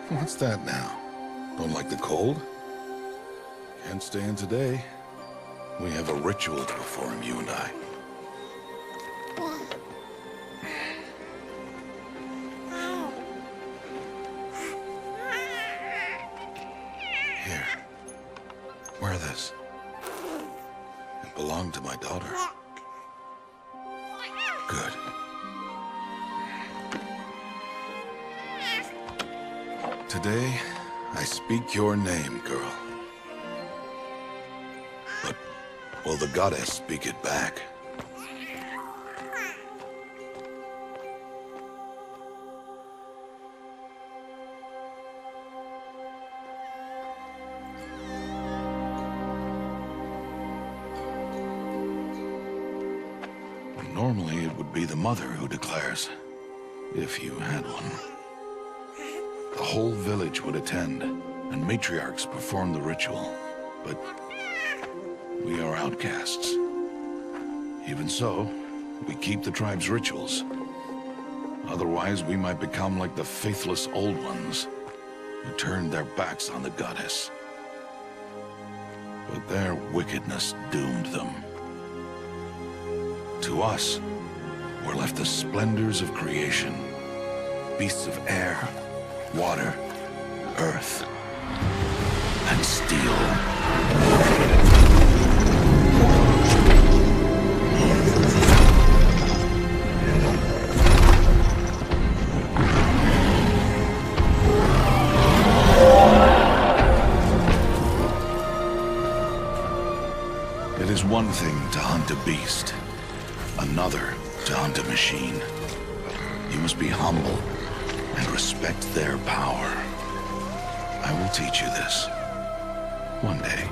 What's that now? Don't like the cold? Can't stay in today. We have a ritual to perform, you and I. Here. Wear this. It belonged to my daughter. Good. Today, I speak your name, girl. But will the goddess speak it back? Normally, it would be the mother who declares, if you had one. The whole village would attend, and matriarchs perform the ritual. But we are outcasts. Even so, we keep the tribe's rituals. Otherwise, we might become like the faithless Old Ones, who turned their backs on the goddess. But their wickedness doomed them. To us, were left the splendors of creation, beasts of air, water, earth, and steel. It is one thing to hunt a beast, another to hunt a machine. You must be humble and respect their power. I will teach you this. One day.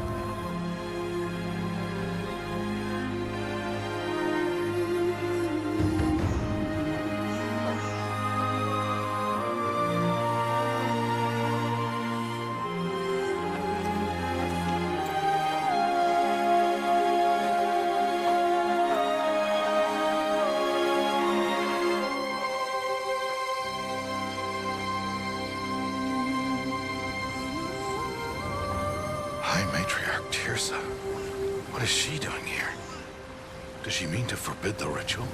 High Matriarch Teersa. What is she doing here? Does she mean to forbid the ritual?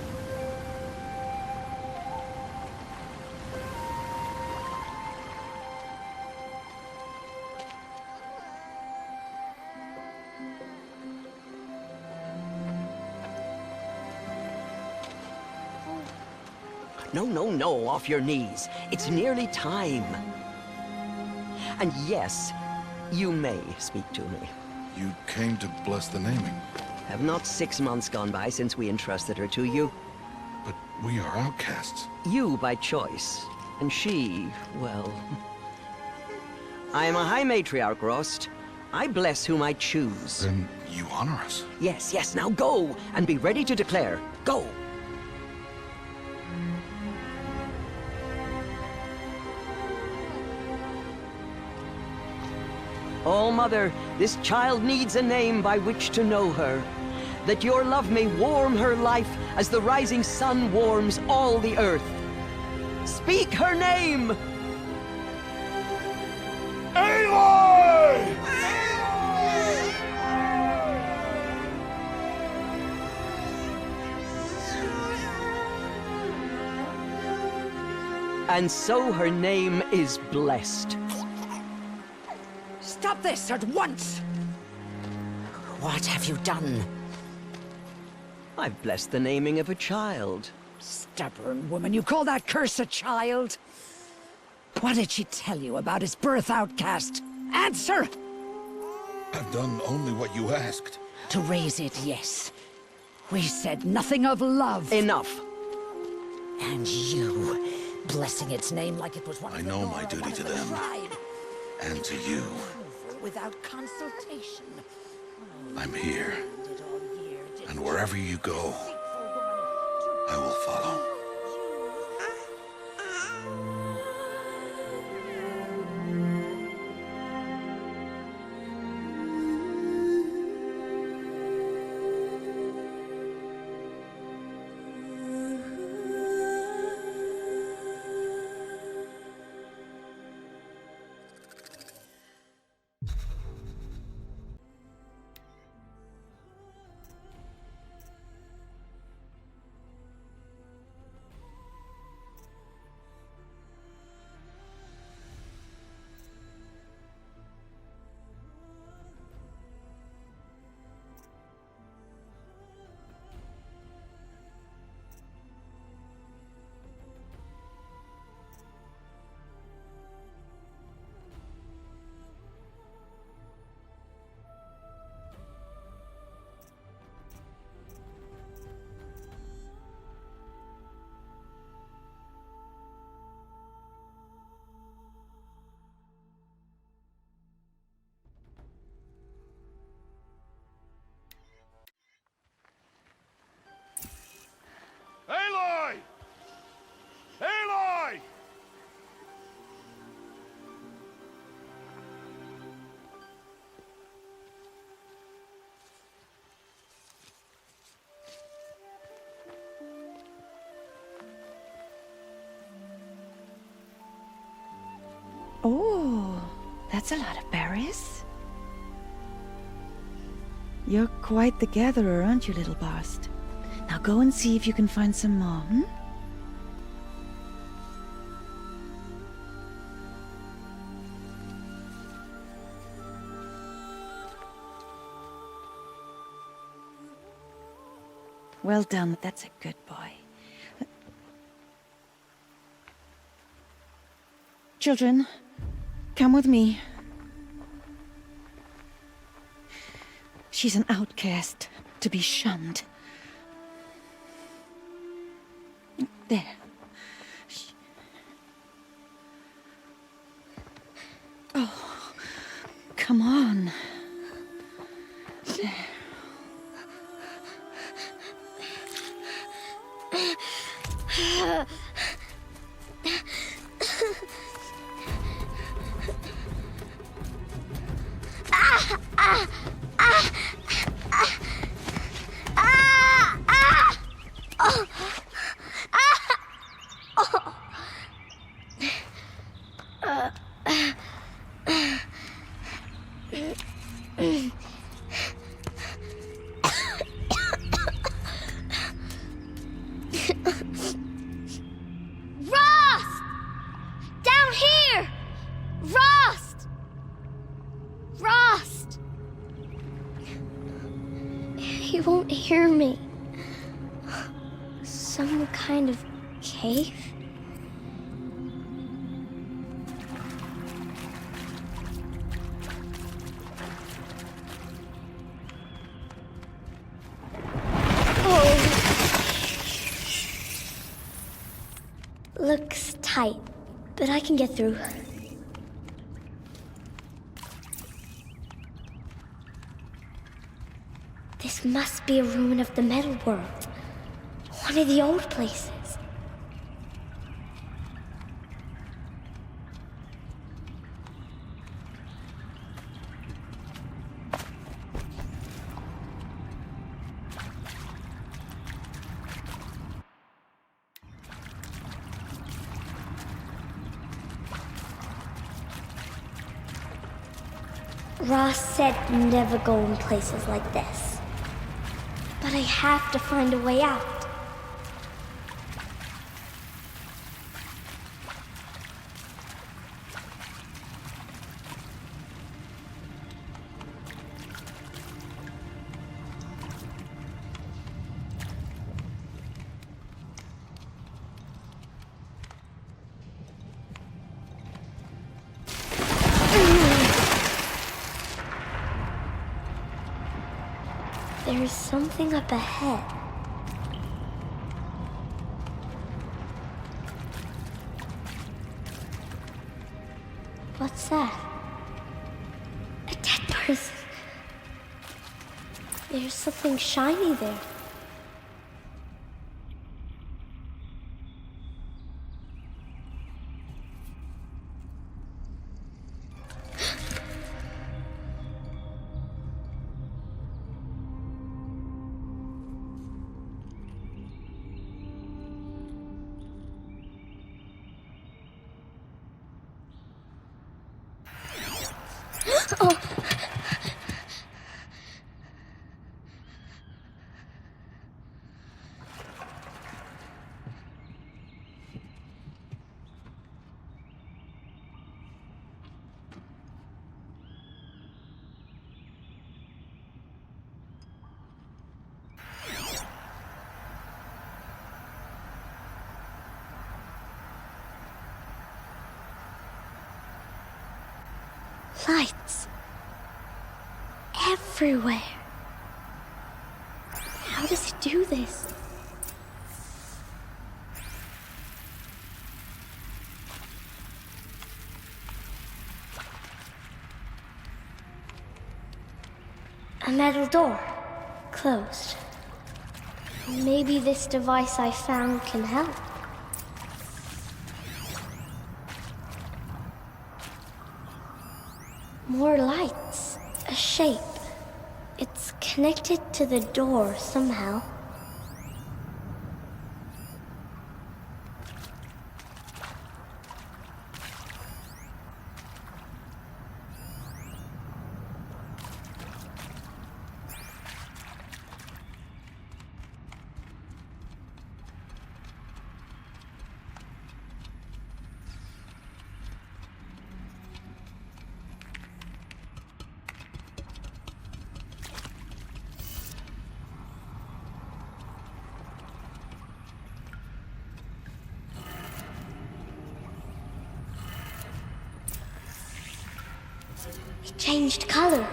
No, off your knees. It's nearly time. And yes, you may speak to me. You came to bless the naming. Have not 6 months gone by since we entrusted her to you? But we are outcasts. You by choice, and she, well... I am a High Matriarch, Rost. I bless whom I choose. Then you honor us. Yes, now go, and be ready to declare. Go! Oh, Mother, this child needs a name by which to know her. That your love may warm her life as the rising sun warms all the earth. Speak her name! Aloy! And so her name is blessed. Stop this at once! What have you done? I've blessed the naming of a child. Stubborn woman, you call that curse a child? What did she tell you about his birth, outcast? Answer! I've done only what you asked. To raise it, yes. We said nothing of love. Enough. And you, blessing its name like it was one I of the know Nora, my duty one of to the them. tribe. And to you. Without consultation. I'm here. Did all year, did And wherever you go, I will follow. Oh, that's a lot of berries. You're quite the gatherer, aren't you, little Bast? Now go and see if you can find some more, hmm? Well done, that's a good boy. Children, come with me. She's an outcast, to be shunned. There. Oh, come on. There. Rost! Down here! Rost! Rost! He won't hear me. Some kind of cave? Looks tight, but I can get through. This must be a ruin of the Metal World. One of the old places. Ross said never go in places like this. But I have to find a way out. There's something up ahead. What's that? A dead person. There's something shiny there. Oh. Lights. Everywhere. How does it do this? A metal door. Closed. Maybe this device I found can help. More lights. A shape. It's connected to the door somehow. changed color.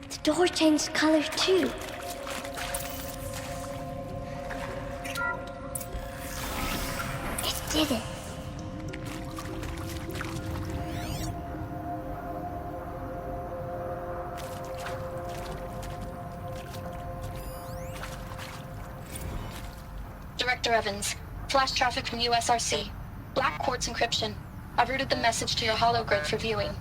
The door changed color too. It did it. Director Evans, flash traffic from USRC. Black Quartz encryption. I've routed the message to your hologrid for viewing.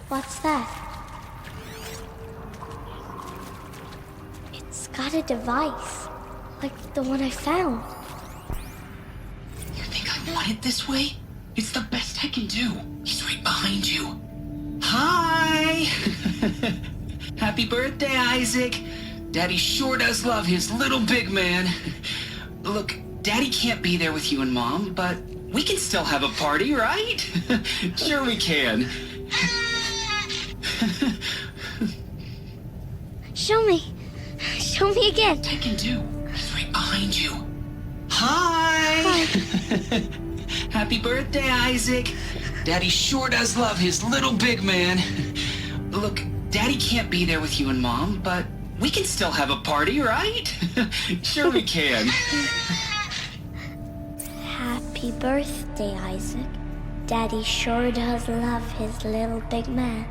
What's that? It's got a device, like the one I found. You think I want it this way? It's the best I can do. He's right behind you. Hi! Happy birthday, Isaac. Daddy sure does love his little big man. Look, Daddy can't be there with you and Mom, but we can still have a party, right? Sure we can. Show me. Show me again. I can do. He's right behind you. Hi! Happy birthday, Isaac. Daddy sure does love his little big man. Look, Daddy can't be there with you and Mom, but we can still have a party, right? Sure we can. Happy birthday, Isaac. Daddy sure does love his little big man.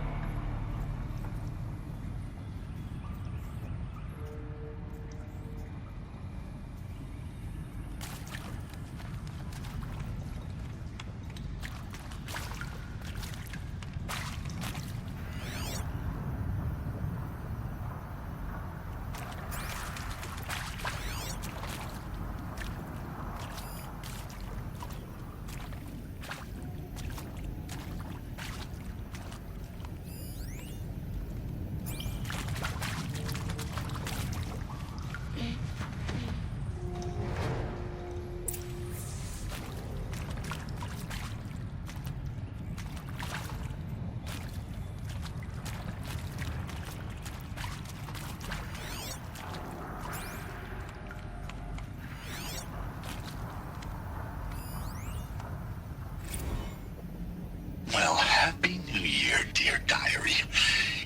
Well, Happy New Year, dear diary.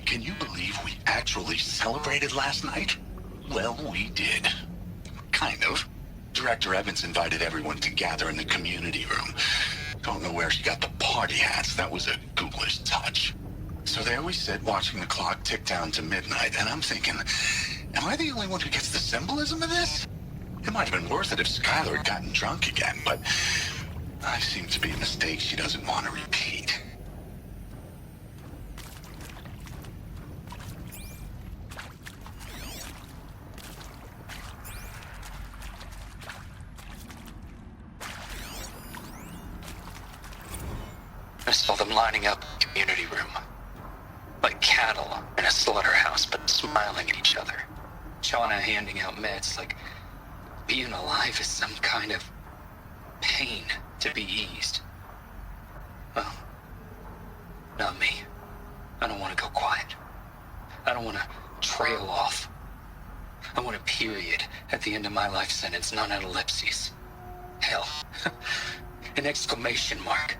Can you believe we actually celebrated last night? Well, we did. Kind of. Director Evans invited everyone to gather in the community room. Don't know where she got the party hats. That was a ghoulish touch. So there we sit, watching the clock tick down to midnight, and I'm thinking, am I the only one who gets the symbolism of this? It might have been worth it if Skylar had gotten drunk again, but I seem to be a mistake she doesn't want to repeat. I saw them lining up in the community room. Like cattle in a slaughterhouse, but smiling at each other. Shauna handing out meds like being alive is some kind of pain to be eased. Well, not me. I don't want to go quiet. I don't want to trail off. I want a period at the end of my life sentence, not an ellipses. Hell, an exclamation mark.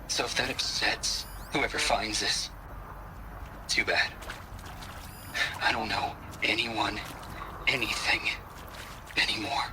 So if that upsets whoever finds this, too bad. I don't know anyone, anything anymore.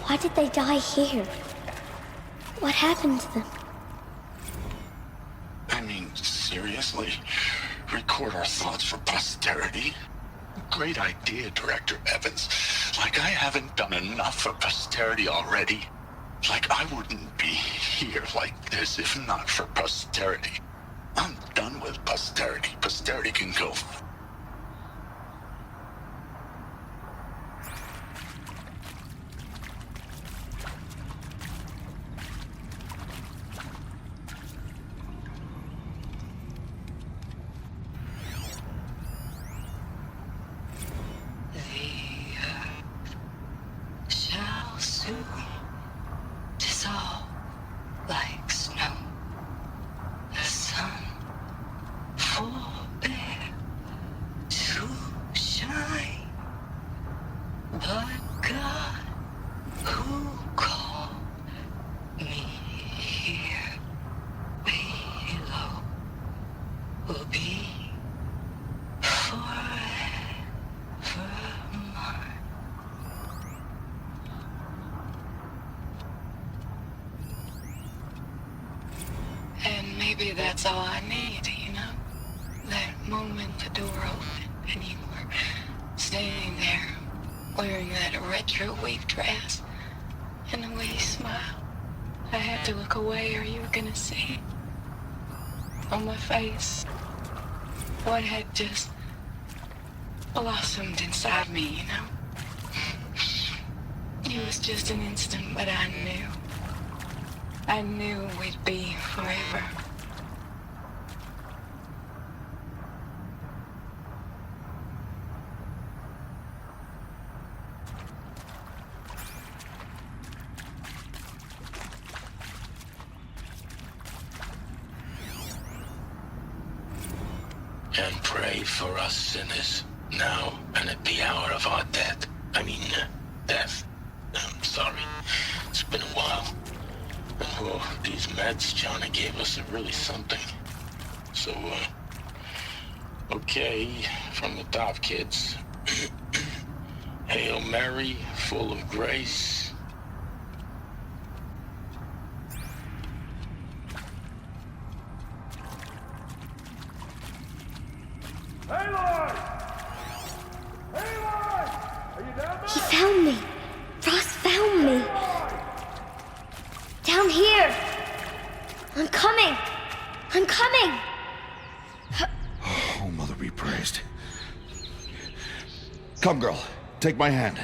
Why did they die here? What happened to them? I mean, seriously? Record our thoughts for posterity? Great idea, Director Evans. Like I haven't done enough for posterity already. Like I wouldn't be here like this if not for posterity. I'm done with posterity. Posterity can go. Shall soon dissolve like snow. The sun forbear to shine, but God who called me here below will be forever mine. And maybe that's all I need, you know? That moment the door opened and you were standing there wearing that retro wave dress and the way you smiled. I had to look away or you were gonna see on my face what had just blossomed inside me, you know? It was just an instant, but I knew we'd be forever. And pray for us sinners, now and at the hour of our death. Death. I'm sorry. It's been a while. And these meds Johnny gave us are really something. So, okay, from the top, kids. Hail Mary, full of grace. He found me. Ross found me. Down here. I'm coming. I'm coming. Oh, Mother be praised. Come, girl. Take my hand.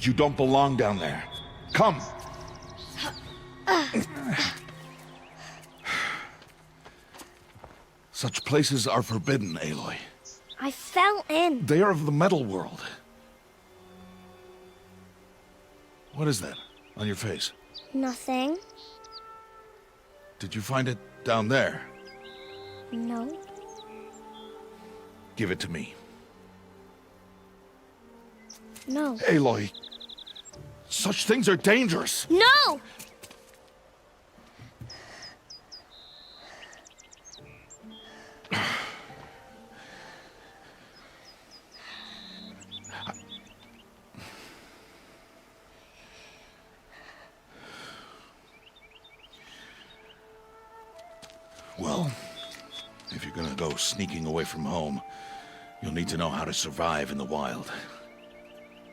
You don't belong down there. Come. Such places are forbidden, Aloy. I fell in. They are of the metal world. What is that on your face? Nothing. Did you find it down there? No. Give it to me. No. Aloy, such things are dangerous. No! Well, if you're gonna go sneaking away from home, you'll need to know how to survive in the wild.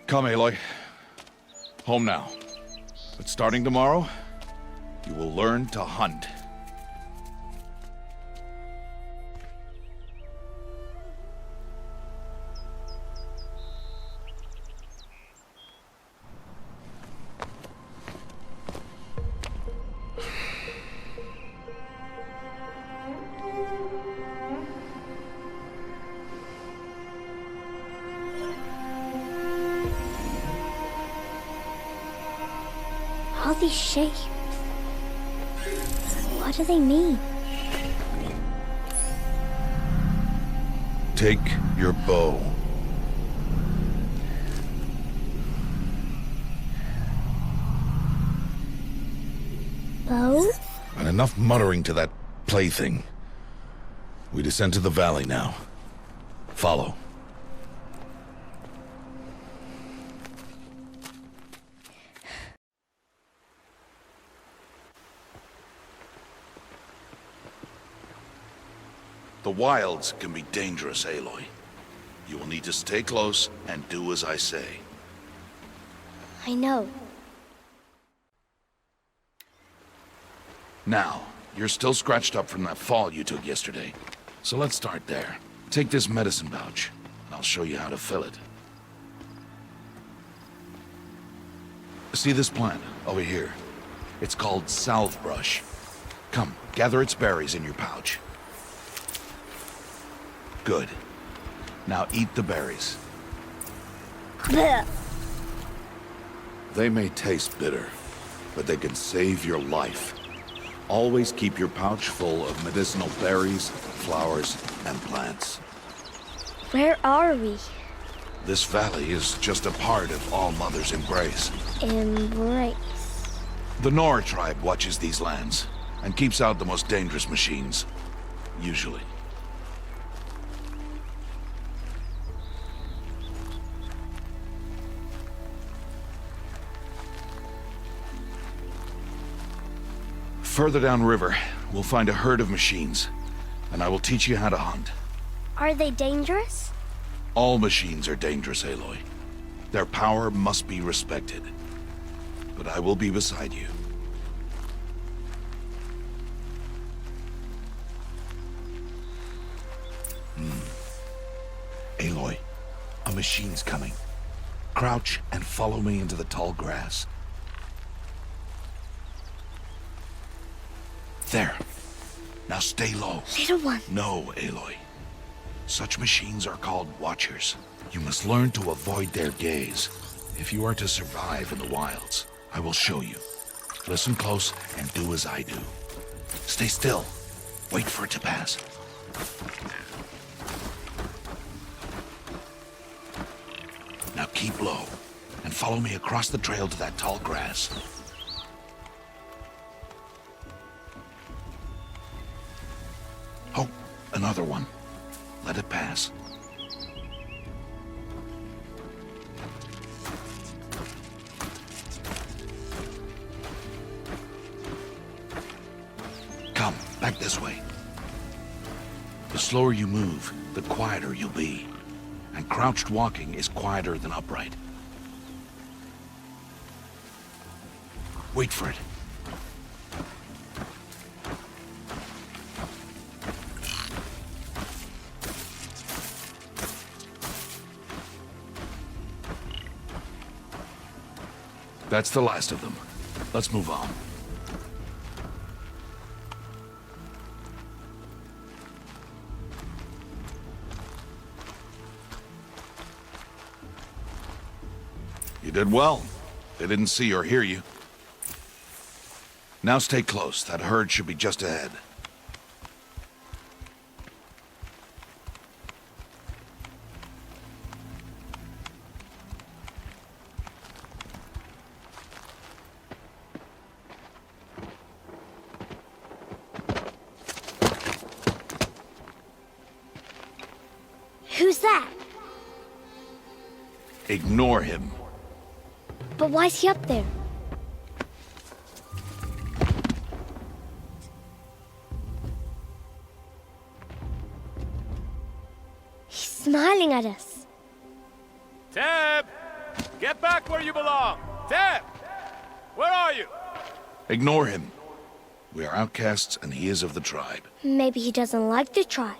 Come, Aloy. Home now. But starting tomorrow, you will learn to hunt. All these shapes. What do they mean? Take your bow. Bow? And enough muttering to that plaything. We descend to the valley now. Follow. The wilds can be dangerous, Aloy. You will need to stay close and do as I say. I know. Now, you're still scratched up from that fall you took yesterday. So let's start there. Take this medicine pouch, and I'll show you how to fill it. See this plant over here? It's called salvebrush. Come, gather its berries in your pouch. Good. Now eat the berries. Blech. They may taste bitter, but they can save your life. Always keep your pouch full of medicinal berries, flowers, and plants. Where are we? This valley is just a part of All Mother's embrace. Embrace. The Nora tribe watches these lands and keeps out the most dangerous machines. Usually. Further downriver, we'll find a herd of machines, and I will teach you how to hunt. Are they dangerous? All machines are dangerous, Aloy. Their power must be respected. But I will be beside you. Aloy, a machine's coming. Crouch and follow me into the tall grass. There. Now stay low. Little one. No, Aloy. Such machines are called Watchers. You must learn to avoid their gaze if you are to survive in the wilds. I will show you. Listen close and do as I do. Stay still. Wait for it to pass. Now keep low and follow me across the trail to that tall grass. Oh, another one. Let it pass. Come, back this way. The slower you move, the quieter you'll be. And crouched walking is quieter than upright. Wait for it. That's the last of them. Let's move on. You did well. They didn't see or hear you. Now stay close. That herd should be just ahead. Ignore him. But why's he up there? He's smiling at us. Teb! Get back where you belong! Teb! Where are you? Ignore him. We are outcasts, and he is of the tribe. Maybe he doesn't like the tribe.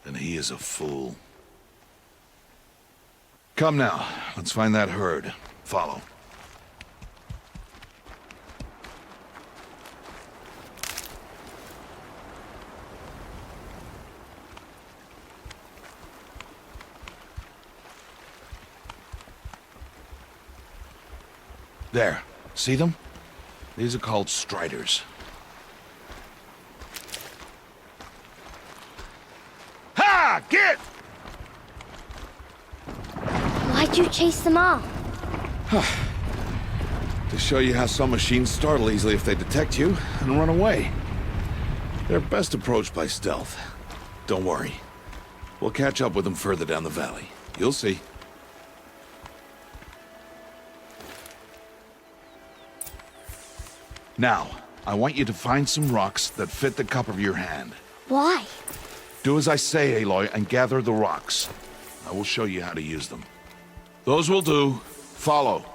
Then he is a fool. Come now, let's find that herd. Follow. There. See them? These are called striders. Ha! Get! Why'd you chase them off? To show you how some machines startle easily if they detect you and run away. They're best approached by stealth. Don't worry. We'll catch up with them further down the valley. You'll see. Now, I want you to find some rocks that fit the cup of your hand. Why? Do as I say, Aloy, and gather the rocks. I will show you how to use them. Those will do. Follow.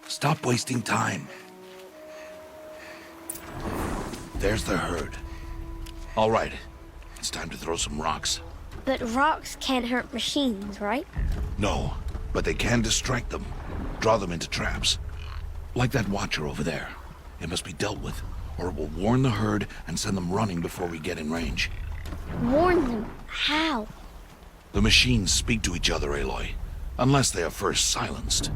Stop wasting time. There's the herd. All right, it's time to throw some rocks. But rocks can't hurt machines, right? No, but they can distract them. Draw them into traps. Like that watcher over there. It must be dealt with, or it will warn the herd and send them running before we get in range. Warn them? How? The machines speak to each other, Aloy. Unless they are first silenced.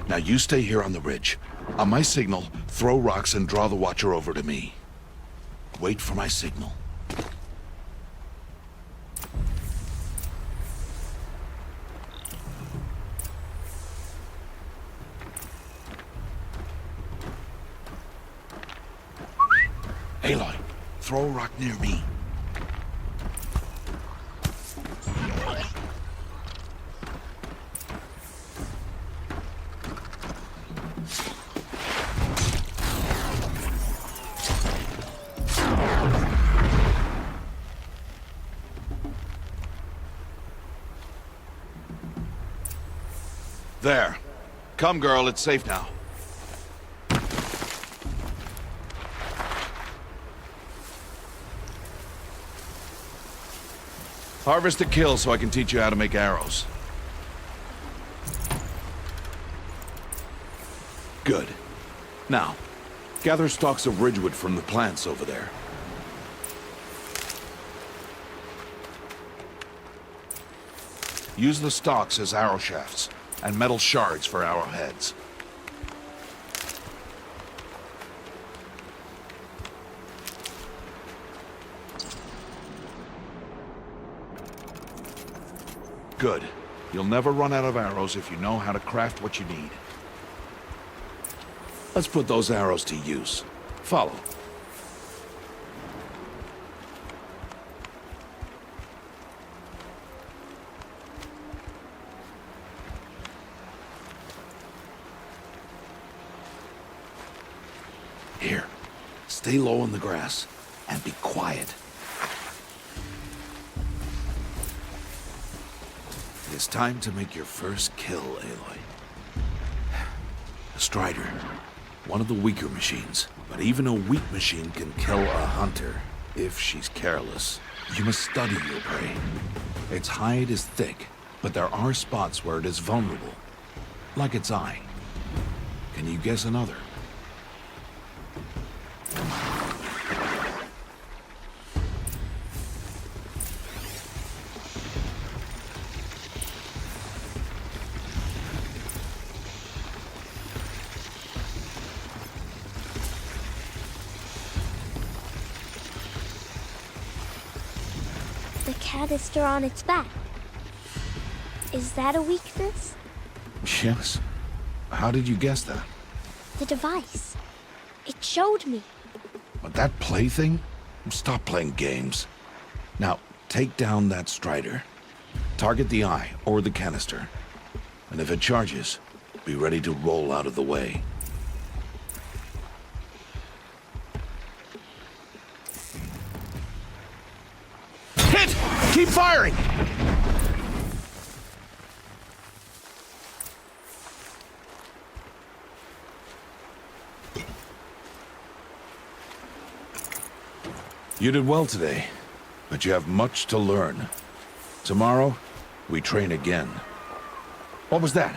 Now you stay here on the ridge. On my signal, throw rocks and draw the watcher over to me. Wait for my signal. Aloy, throw a rock near me. There. Come, girl, it's safe now. Harvest a kill so I can teach you how to make arrows. Good. Now, gather stalks of ridgewood from the plants over there. Use the stalks as arrow shafts, and metal shards for arrowheads. Good. You'll never run out of arrows if you know how to craft what you need. Let's put those arrows to use. Follow. Here, stay low in the grass and be quiet. It's time to make your first kill, Aloy. A Strider. One of the weaker machines. But even a weak machine can kill a hunter, if she's careless. You must study your prey. Its hide is thick, but there are spots where it is vulnerable. Like its eye. Can you guess another? The canister on its back. Is that a weakness? Yes. How did you guess that? The device. It showed me. But that plaything? Stop playing games. Now, take down that Strider. Target the eye or the canister. And if it charges, be ready to roll out of the way. Hit! Keep firing! You did well today, but you have much to learn. Tomorrow, we train again. What was that?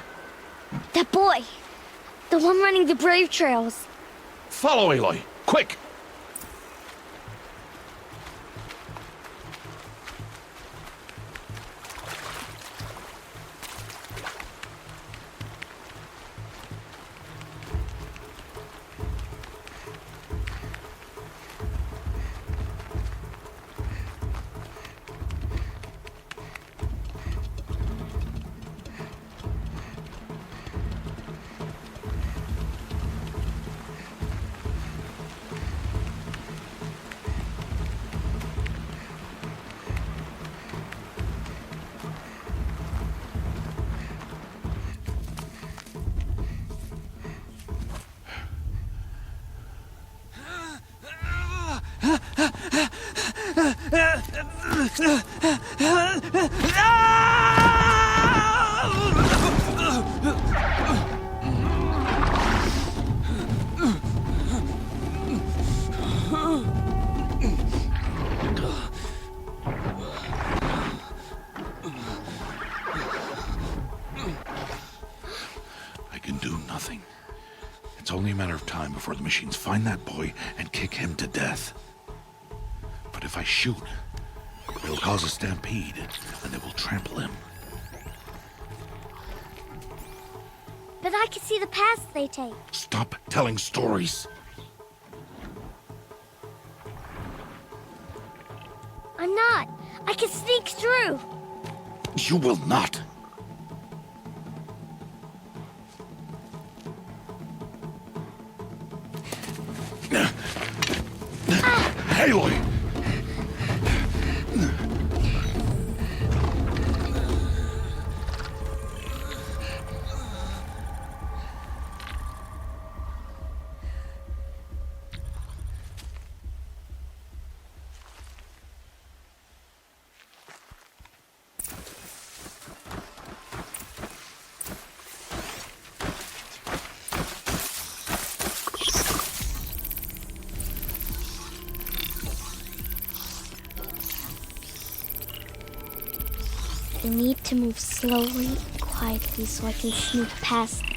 That boy! The one running the brave trails. Follow, Aloy! Quick! I can do nothing. It's only a matter of time before the machines find that boy and kick him to death. But if I shoot, it'll cause a stampede, and they will trample him. But I can see the paths they take. Stop telling stories. I'm not. I can sneak through. You will not. Aloy! I need to move slowly, quietly, so I can sneak past them.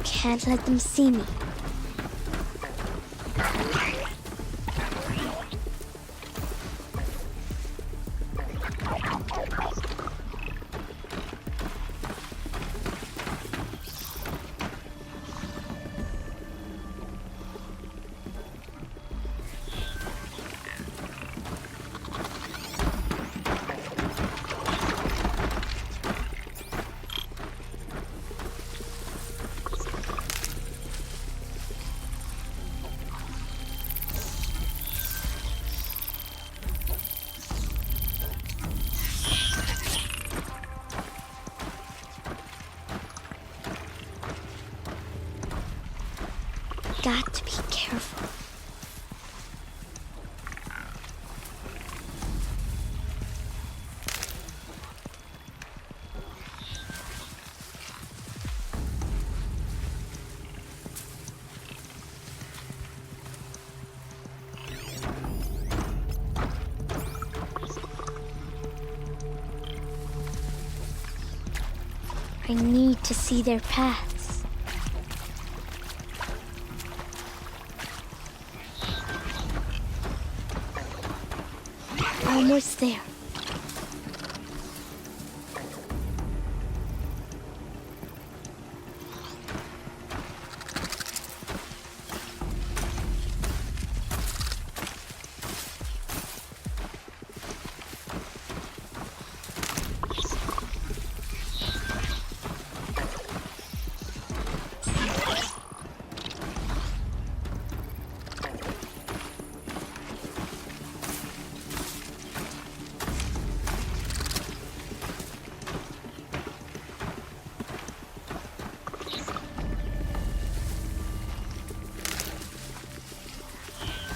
Can't let them see me. Got to be careful. I need to see their paths. Almost there.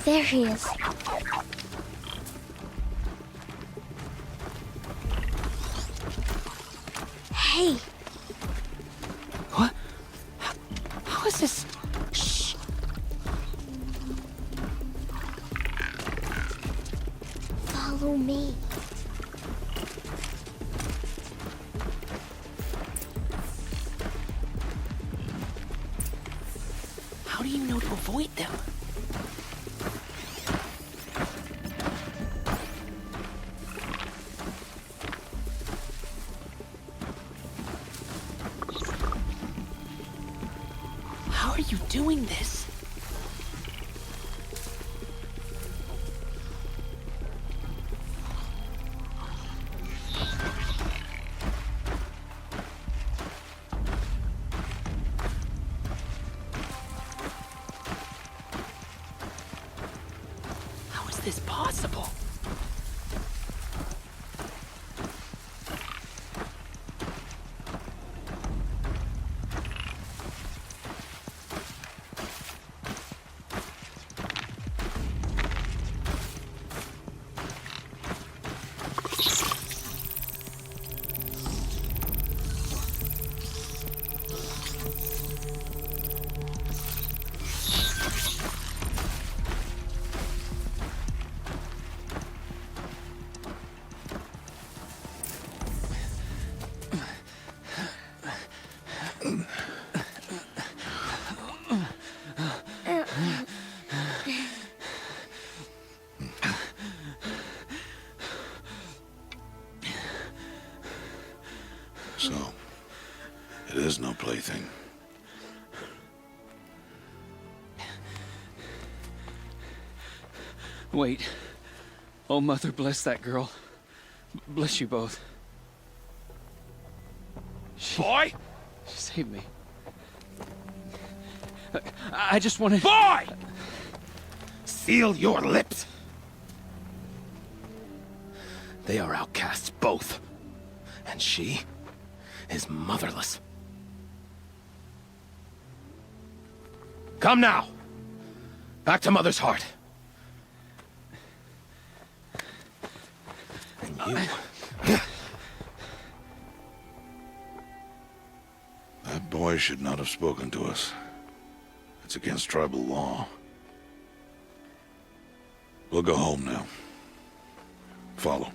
There he is. Hey! What? How is this? Shh! Follow me. How do you know to avoid them? How are you doing this? How is this possible? So, it is no plaything. Wait. Oh, Mother, bless that girl. Bless you both. Boy! She saved me. I just wanted... Boy! Seal your lips! They are outcasts, both. And she is motherless. Come now! Back to Mother's heart. And you... That boy should not have spoken to us. It's against tribal law. We'll go home now. Follow.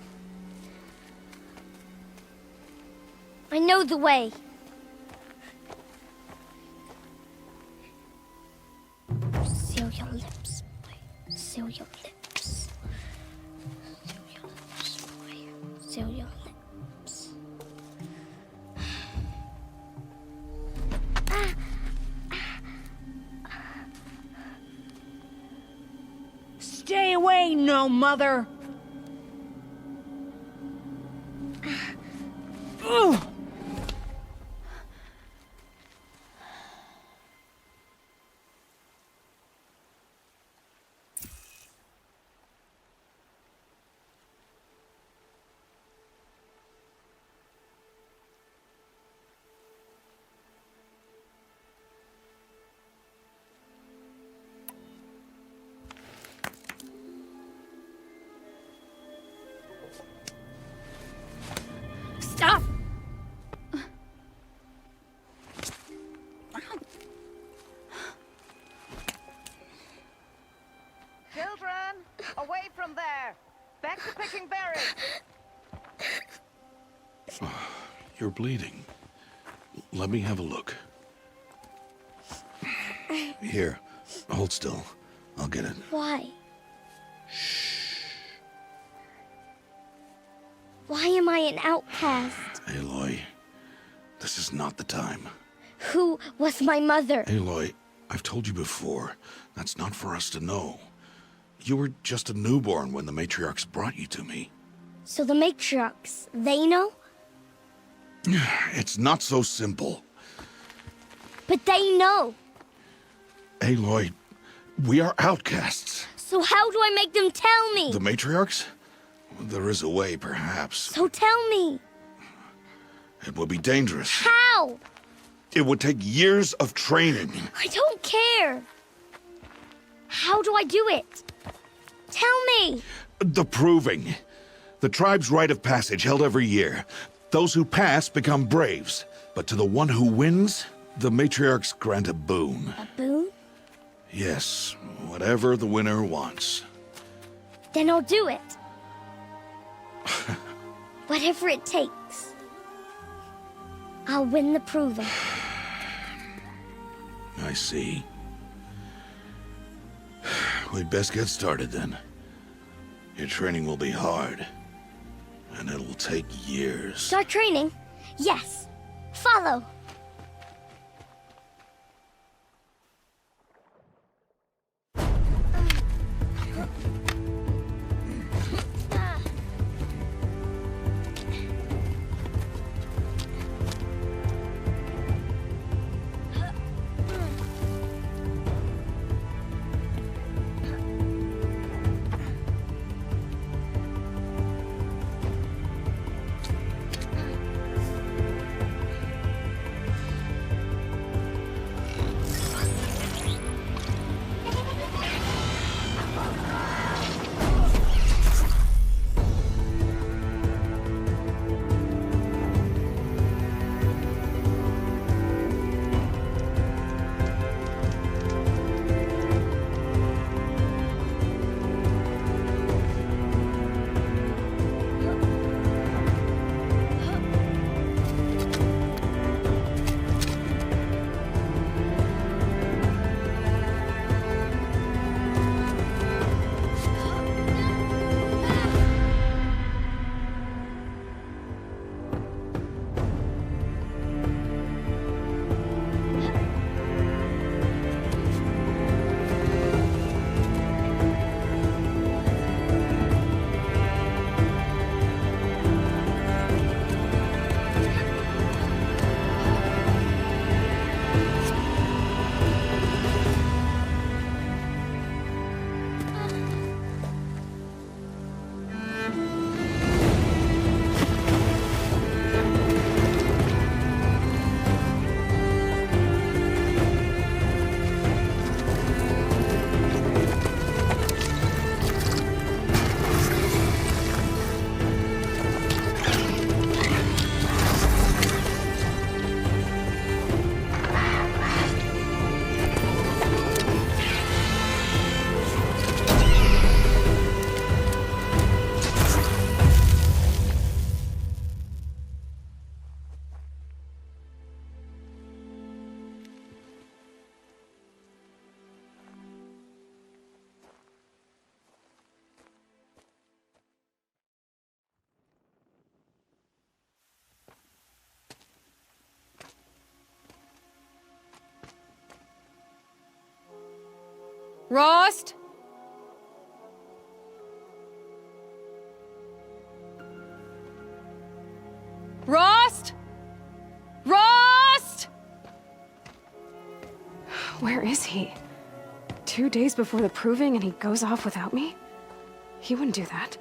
I know the way. Seal your lips, boy. Seal your lips. Seal your lips, boy. Seal your lips. Stay away, no mother! Ugh. Stop! Children, away from there. Back to picking berries. You're bleeding. Let me have a look. Here, hold still. I'll get it. Why? Why am I an outcast? Aloy, this is not the time. Who was my mother? Aloy, I've told you before, that's not for us to know. You were just a newborn when the matriarchs brought you to me. So the matriarchs, they know? It's not so simple. But they know. Aloy, we are outcasts. So how do I make them tell me? The matriarchs? There is a way, perhaps. So tell me. It would be dangerous. How? It would take years of training. I don't care. How do I do it? Tell me. The proving. The tribe's rite of passage held every year. Those who pass become braves. But to the one who wins, the matriarchs grant a boon. A boon? Yes, whatever the winner wants. Then I'll do it. Whatever it takes. I'll win the proving. I see. We'd best get started then. Your training will be hard, and it will take years. Start training? Yes. Follow. Rost? Rost? Rost? Where is he? 2 days before the proving and he goes off without me? He wouldn't do that.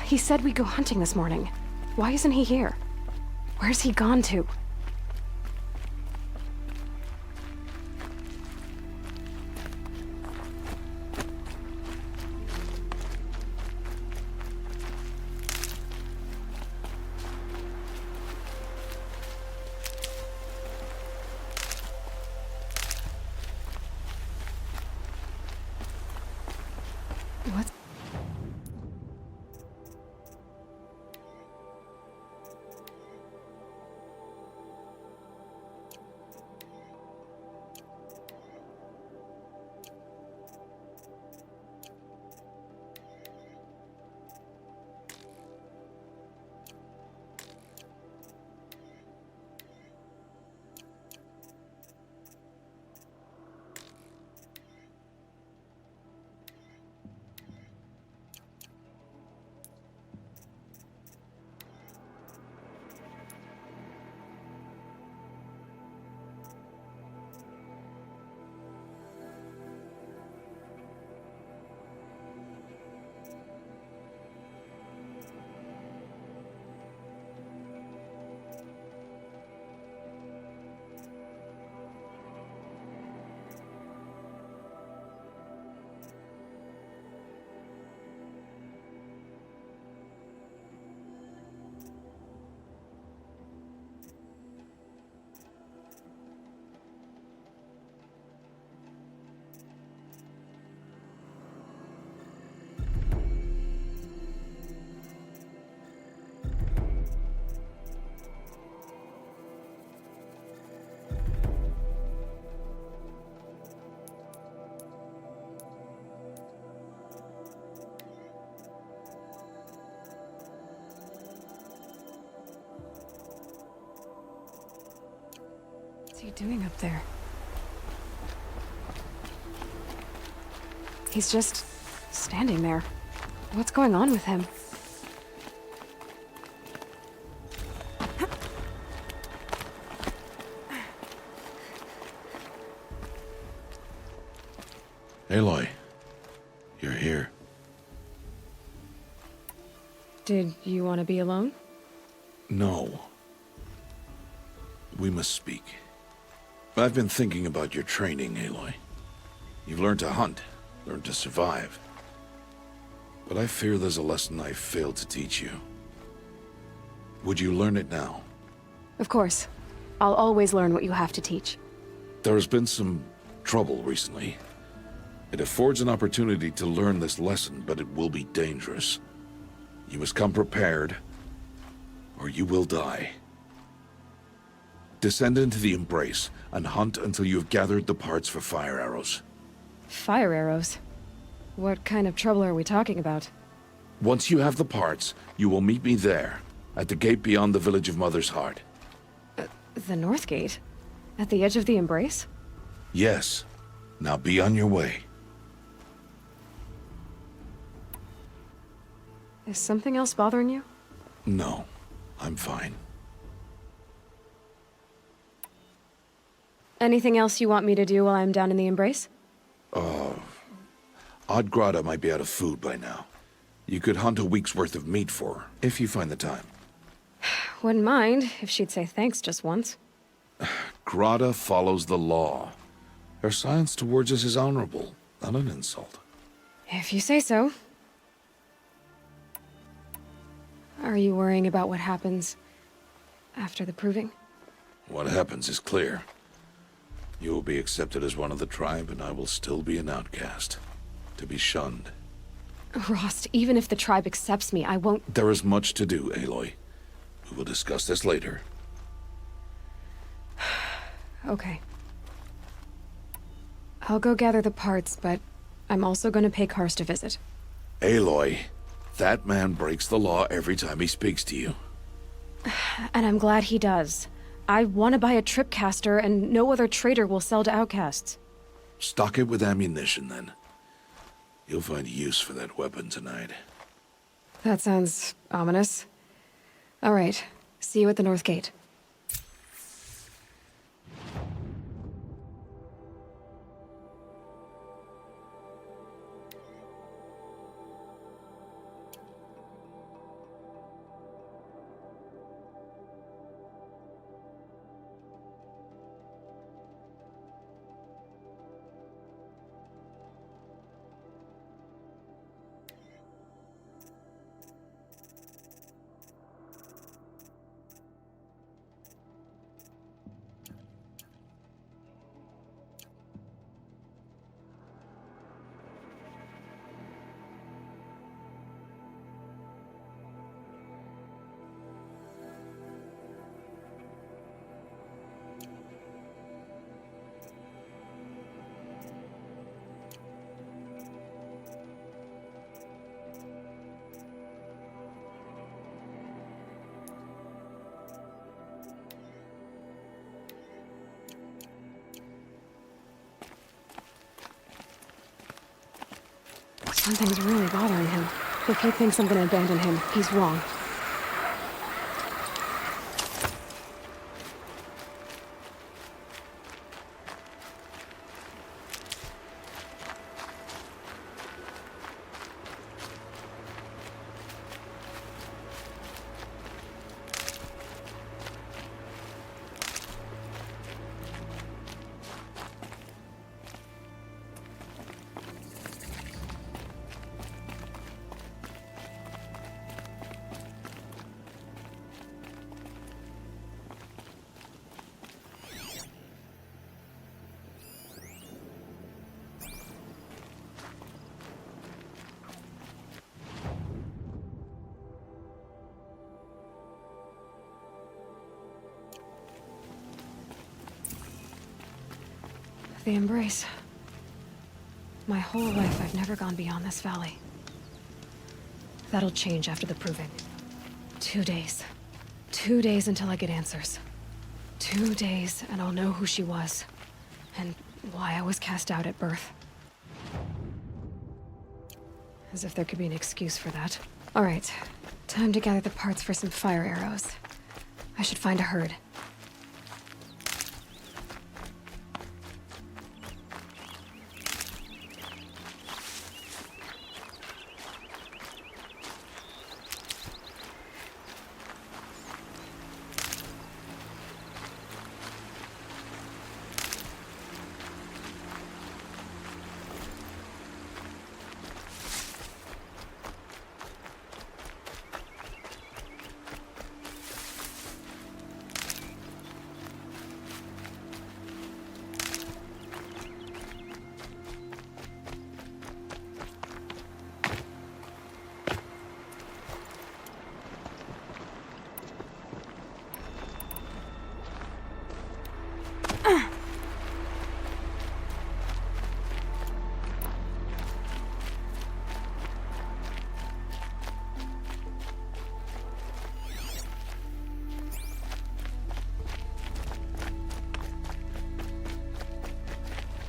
He said we'd go hunting this morning. Why isn't he here? Where's he gone to? What? What's he doing up there? He's just standing there. What's going on with him? Aloy, you're here. Did you want to be alone? No. We must speak. I've been thinking about your training, Aloy. You've learned to hunt, learned to survive. But I fear there's a lesson I failed to teach you. Would you learn it now? Of course. I'll always learn what you have to teach. There has been some trouble recently. It affords an opportunity to learn this lesson, but it will be dangerous. You must come prepared, or you will die. Descend into the Embrace, and hunt until you have gathered the parts for fire arrows. Fire arrows? What kind of trouble are we talking about? Once you have the parts, you will meet me there, at the gate beyond the village of Mother's Heart. The North Gate? At the edge of the Embrace? Yes. Now be on your way. Is something else bothering you? No, I'm fine. Anything else you want me to do while I'm down in the Embrace? Oddgrada might be out of food by now. You could hunt a week's worth of meat for her, if you find the time. Wouldn't mind if she'd say thanks just once. Grada follows the law. Her silence towards us is honorable, not an insult. If you say so. Are you worrying about what happens after the proving? What happens is clear. You will be accepted as one of the tribe, and I will still be an outcast. To be shunned. Rost, even if the tribe accepts me, I won't— There is much to do, Aloy. We will discuss this later. Okay. I'll go gather the parts, but I'm also going to pay Karst a visit. Aloy, that man breaks the law every time he speaks to you. And I'm glad he does. I want to buy a tripcaster, and no other trader will sell to outcasts. Stock it with ammunition, then. You'll find use for that weapon tonight. That sounds ominous. All right. See you at the North Gate. Something's really bothering him. If he thinks I'm gonna abandon him, he's wrong. The embrace. My whole life, I've never gone beyond this valley. That'll change after the proving. 2 days. 2 days until I get answers. 2 days, and I'll know who she was. And why I was cast out at birth. As if there could be an excuse for that. Alright, time to gather the parts for some fire arrows. I should find a herd.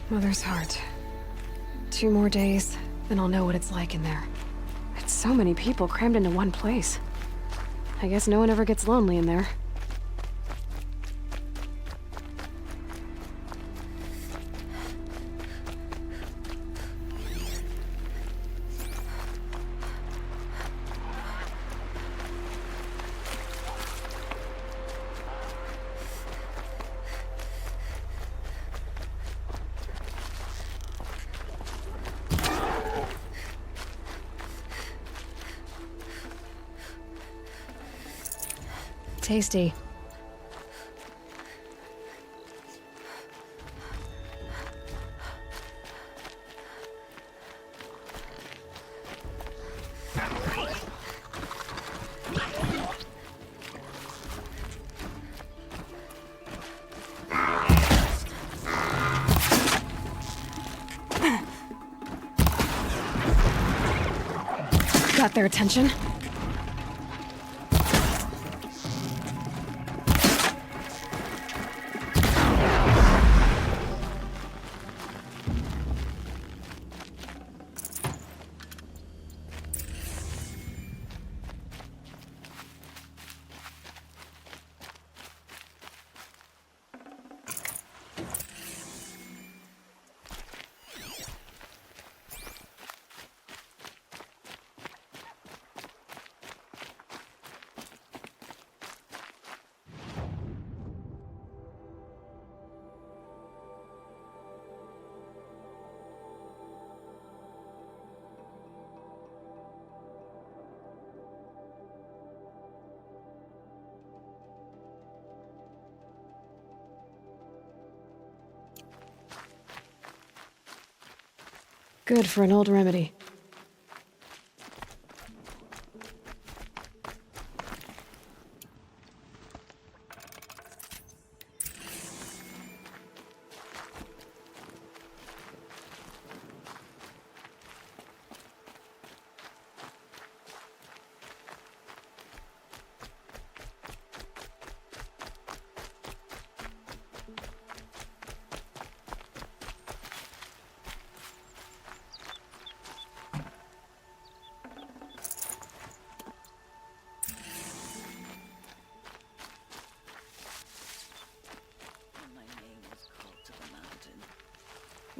Mother's heart. 2 more days, then I'll know what it's like in there. It's so many people crammed into one place. I guess no one ever gets lonely in there. Tasty. Got their attention. Good for an old remedy.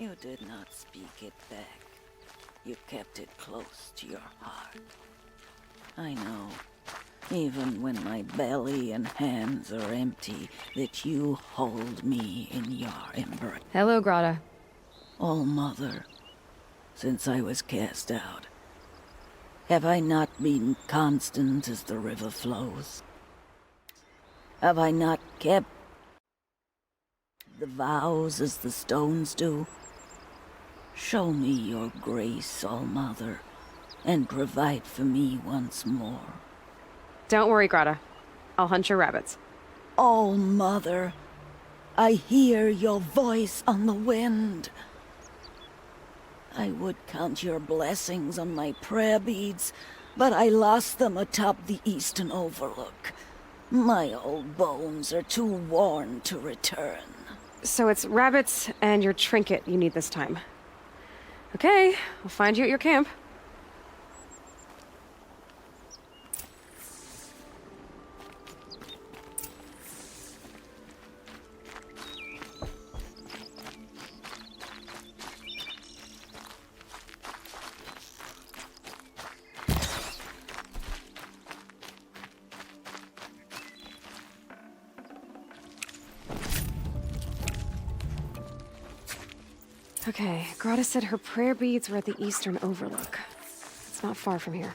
You did not speak it back. You kept it close to your heart. I know, even when my belly and hands are empty, that you hold me in your embrace. Hello, Grata. All Mother, since I was cast out, have I not been constant as the river flows? Have I not kept the vows as the stones do? Show me your grace, All Mother, and provide for me once more. Don't worry, Grata. I'll hunt your rabbits. All Mother, I hear your voice on the wind. I would count your blessings on my prayer beads, but I lost them atop the eastern overlook. My old bones are too worn to return. So it's rabbits and your trinket you need this time. Okay, I'll find you at your camp. Okay, Grata said her prayer beads were at the eastern overlook. It's not far from here.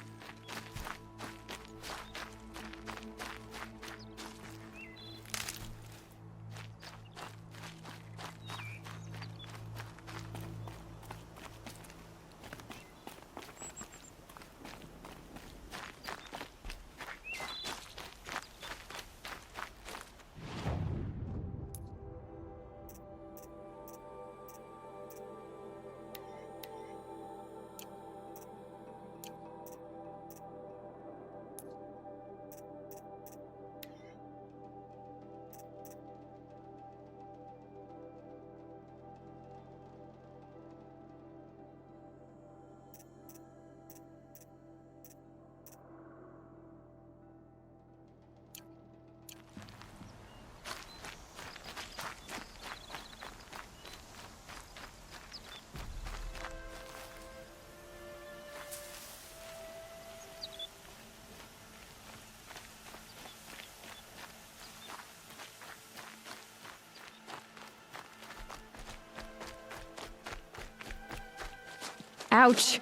Ouch!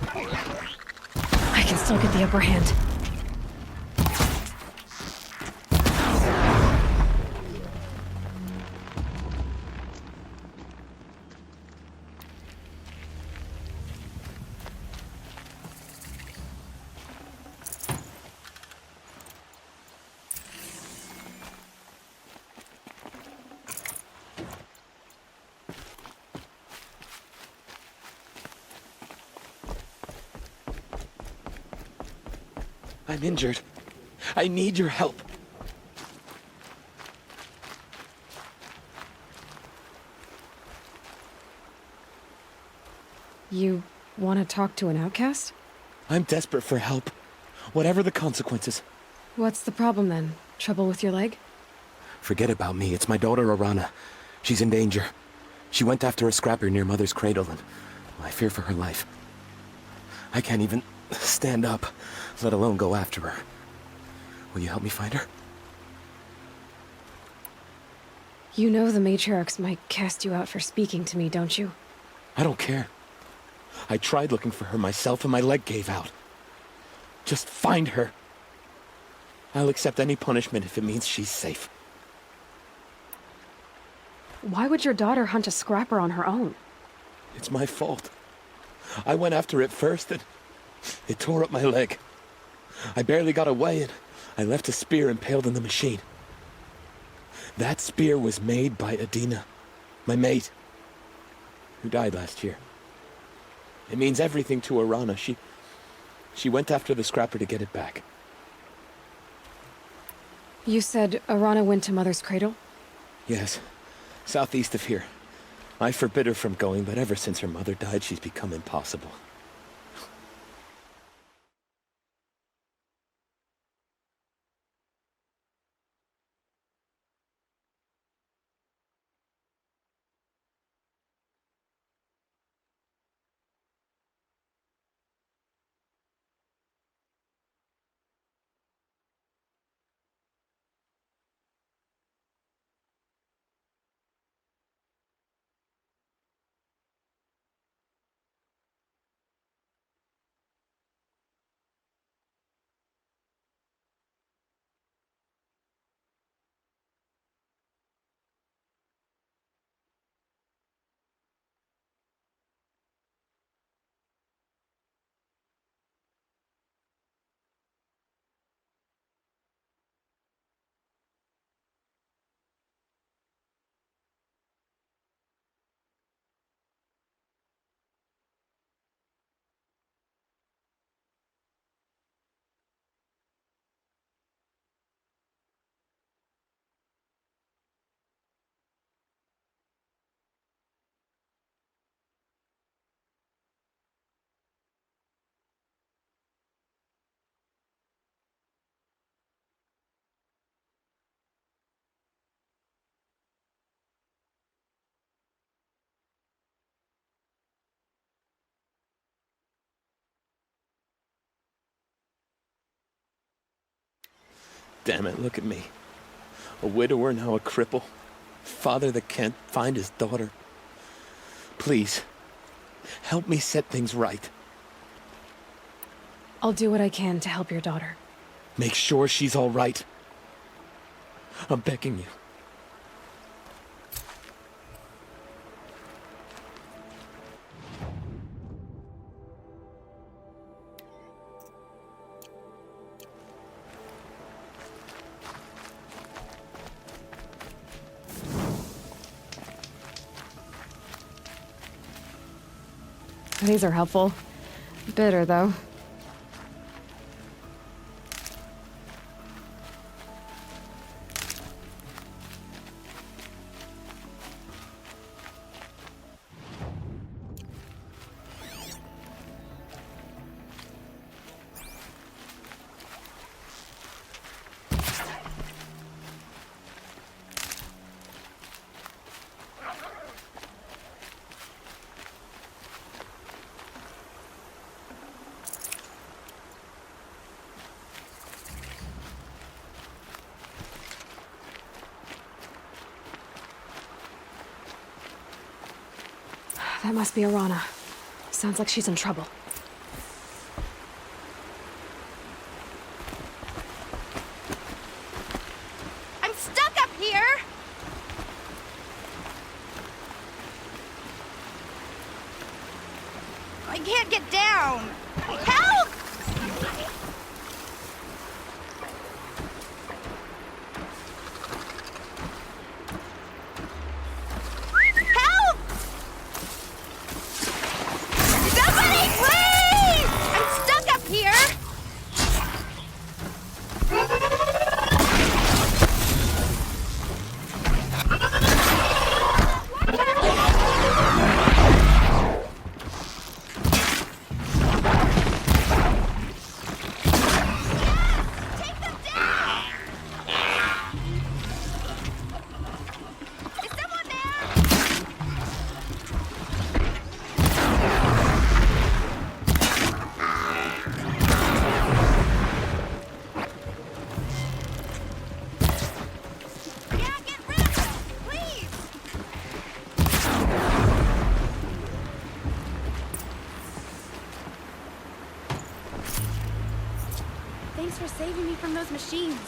I can still get the upper hand. I'm injured. I need your help. You want to talk to an outcast? I'm desperate for help. Whatever the consequences. What's the problem then? Trouble with your leg? Forget about me. It's my daughter, Arana. She's in danger. She went after a scrapper near Mother's cradle, and I fear for her life. I can't even stand up, let alone go after her. Will you help me find her? You know the matriarchs might cast you out for speaking to me, don't you? I don't care. I tried looking for her myself and my leg gave out. Just find her. I'll accept any punishment if it means she's safe. Why would your daughter hunt a scrapper on her own? It's my fault. I went after it first and it tore up my leg. I barely got away and I left a spear impaled in the machine. That spear was made by Adina, my mate, who died last year. It means everything to Arana. She went after the scrapper to get it back. You said Arana went to Mother's cradle? Yes, southeast of here. I forbid her from going, but ever since her mother died, she's become impossible. Damn it, look at me. A widower, now a cripple. Father that can't find his daughter. Please, help me set things right. I'll do what I can to help your daughter. Make sure she's all right. I'm begging you. These are helpful. Bitter, though. That must be Arana. Sounds like she's in trouble. I'm stuck up here! I can't get down! Help! Thanks for saving me from those machines.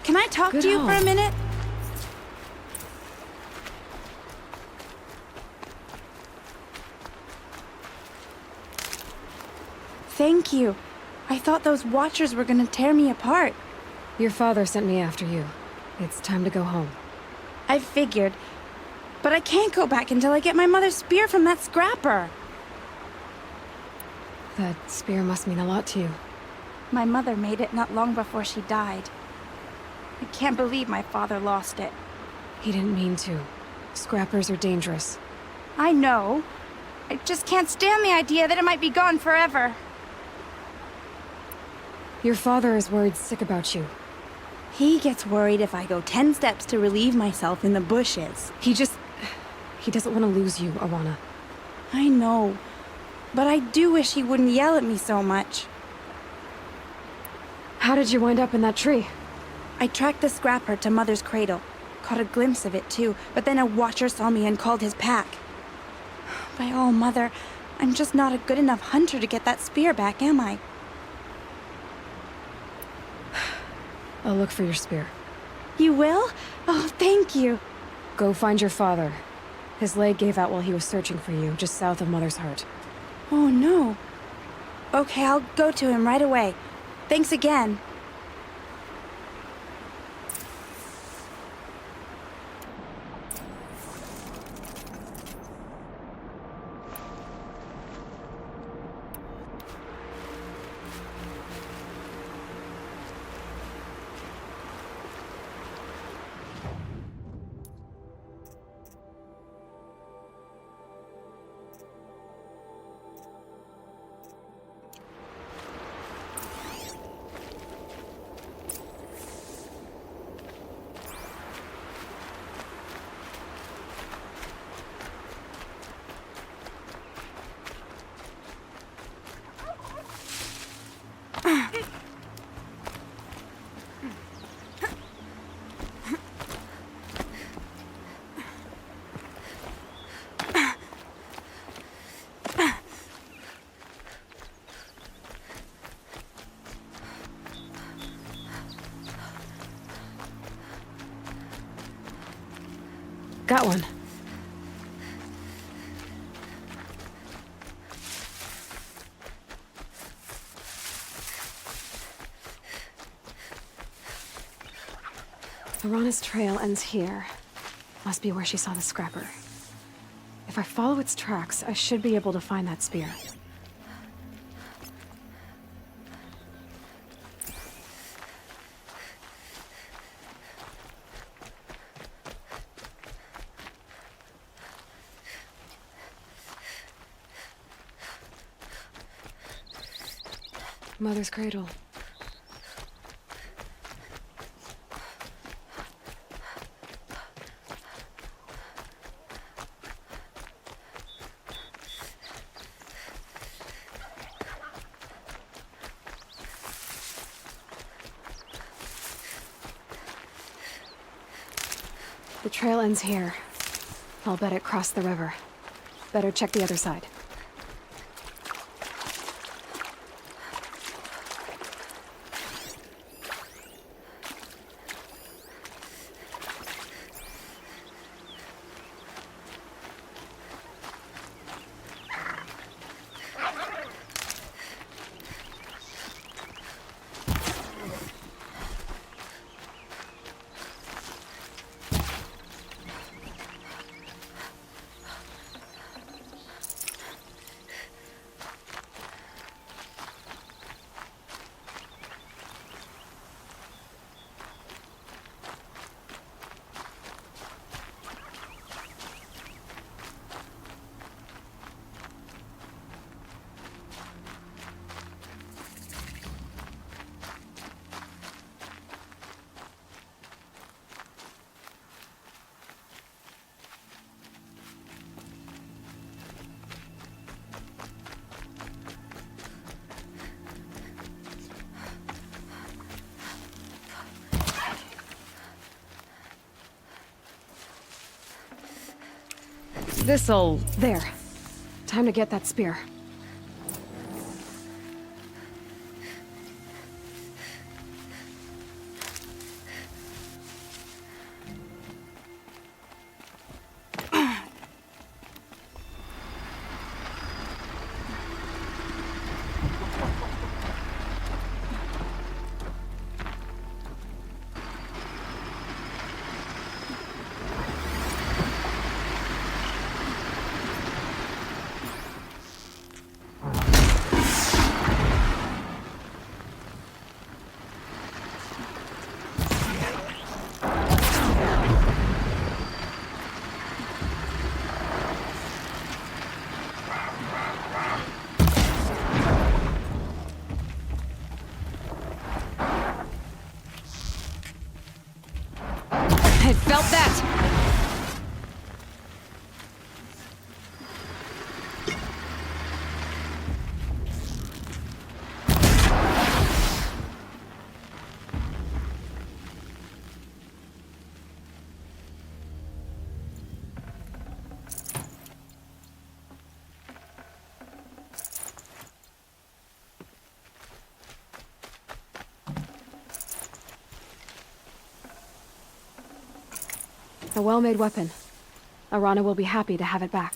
Can I talk to you for a minute? Thank you. I thought those Watchers were gonna tear me apart. Your father sent me after you. It's time to go home. I figured. But I can't go back until I get my mother's spear from that scrapper. That spear must mean a lot to you. My mother made it not long before she died. I can't believe my father lost it. He didn't mean to. Scrappers are dangerous. I know. I just can't stand the idea that it might be gone forever. Your father is worried sick about you. He gets worried if I go 10 steps to relieve myself in the bushes. He doesn't want to lose you, Awana. I know. But I do wish he wouldn't yell at me so much. How did you wind up in that tree? I tracked the scrapper to Mother's cradle. Caught a glimpse of it too, but then a watcher saw me and called his pack. By all, Mother, I'm just not a good enough hunter to get that spear back, am I? I'll look for your spear. You will? Oh, thank you. Go find your father. His leg gave out while he was searching for you, just south of Mother's Heart. Oh, no. Okay, I'll go to him right away. Thanks again. Got one. Arana's trail ends here. Must be where she saw the scrapper. If I follow its tracks, I should be able to find that spear. Mother's cradle. The trail ends here. I'll bet it crossed the river. Better check the other side. This'll... There. Time to get that spear. I felt that! A well-made weapon. Arana will be happy to have it back.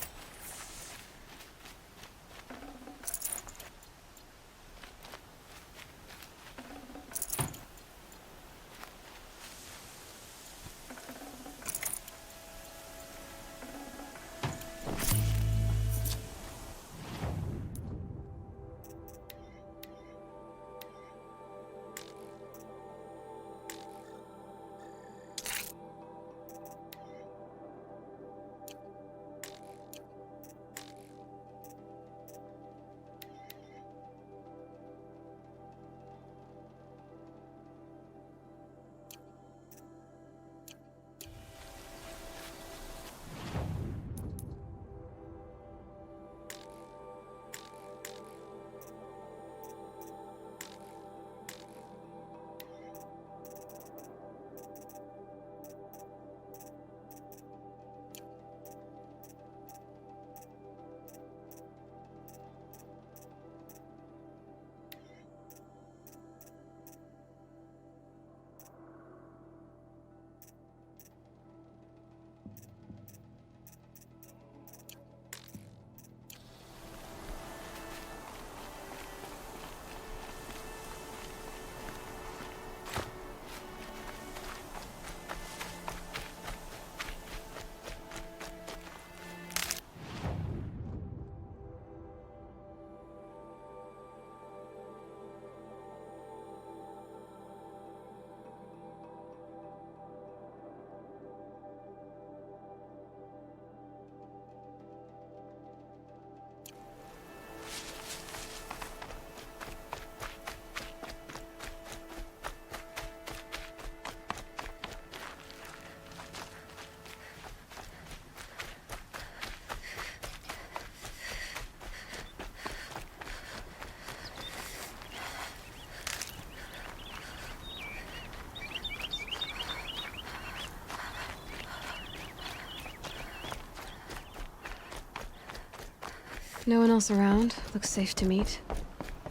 No one else around. Looks safe to meet.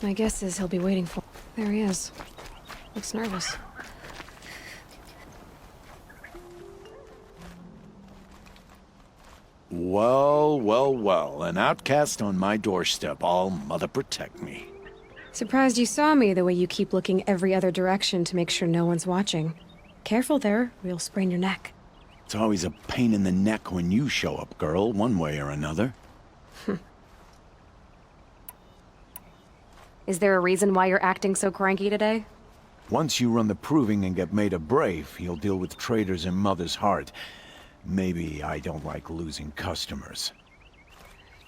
My guess is he'll be waiting for... There he is. Looks nervous. Well, well, well. An outcast on my doorstep. All mother protect me. Surprised you saw me the way you keep looking every other direction to make sure no one's watching. Careful there, or you'll sprain your neck. It's always a pain in the neck when you show up, girl, one way or another. Is there a reason why you're acting so cranky today? Once you run the proving and get made a brave, you'll deal with traitors in Mother's Heart. Maybe I don't like losing customers.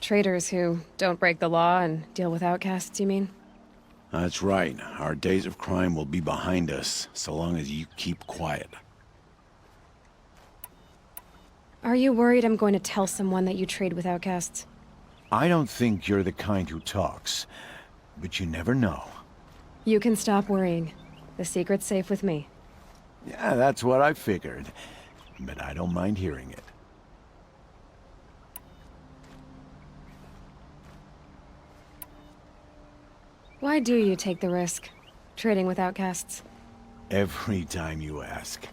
Traitors who don't break the law and deal with outcasts, you mean? That's right. Our days of crime will be behind us, so long as you keep quiet. Are you worried I'm going to tell someone that you trade with outcasts? I don't think you're the kind who talks, but you never know. You can stop worrying. The secret's safe with me. Yeah, that's what I figured. But I don't mind hearing it. Why do you take the risk, trading with outcasts? Every time you ask.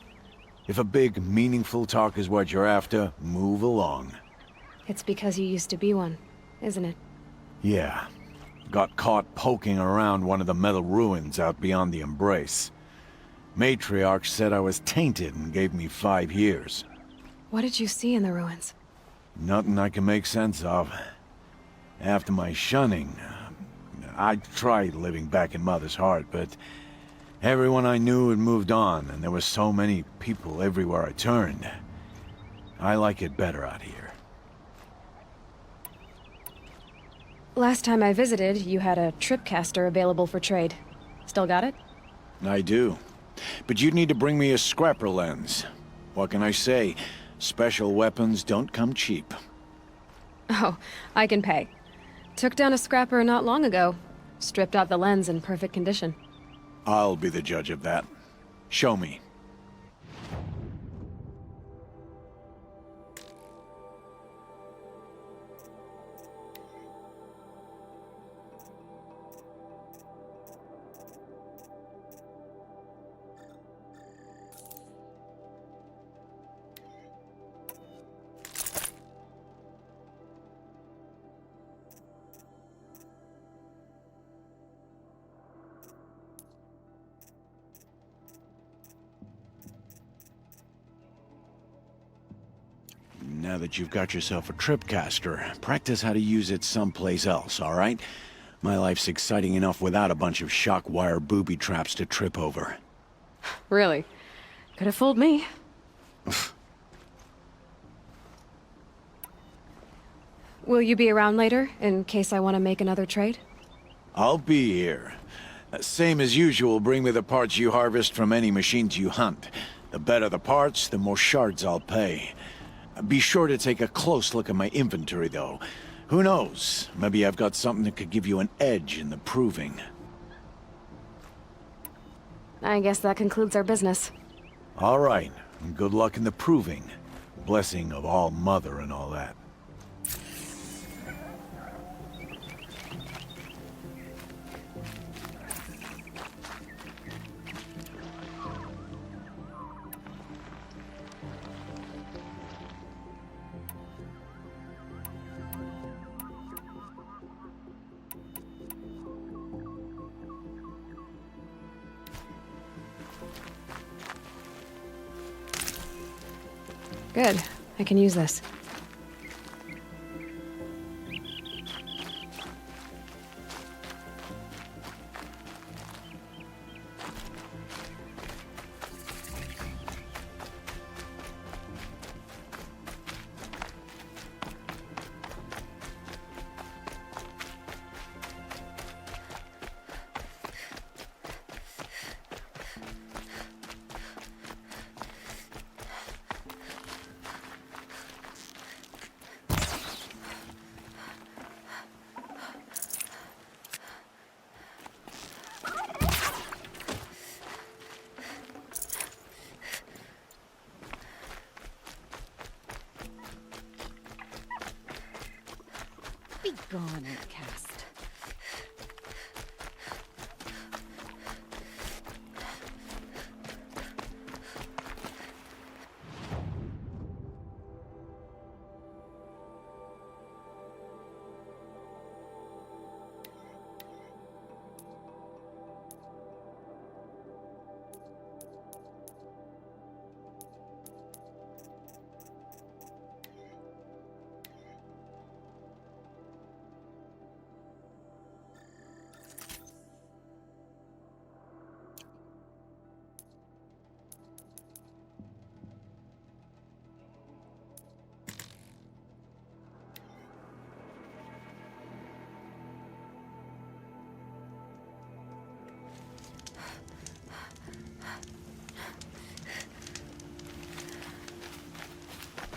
If a big, meaningful talk is what you're after, move along. It's because you used to be one, isn't it? Yeah. Got caught poking around one of the metal ruins out beyond the Embrace. Matriarch said I was tainted and gave me 5 years. What did you see in the ruins? Nothing I can make sense of. After my shunning, I tried living back in Mother's Heart, but everyone I knew had moved on, and there were so many people everywhere I turned. I like it better out here. Last time I visited, you had a tripcaster available for trade. Still got it? I do. But you'd need to bring me a scrapper lens. What can I say? Special weapons don't come cheap. Oh, I can pay. Took down a scrapper not long ago. Stripped out the lens in perfect condition. I'll be the judge of that. Show me. Now that you've got yourself a tripcaster, practice how to use it someplace else, all right? My life's exciting enough without a bunch of shock wire booby traps to trip over. Really? Could have fooled me. Will you be around later, in case I want to make another trade? I'll be here. Same as usual, bring me the parts you harvest from any machines you hunt. The better the parts, the more shards I'll pay. Be sure to take a close look at my inventory, though. Who knows? Maybe I've got something that could give you an edge in the proving. I guess that concludes our business. All right. Good luck in the proving. Blessing of All Mother and all that. Good. I can use this. Be gone, outcast.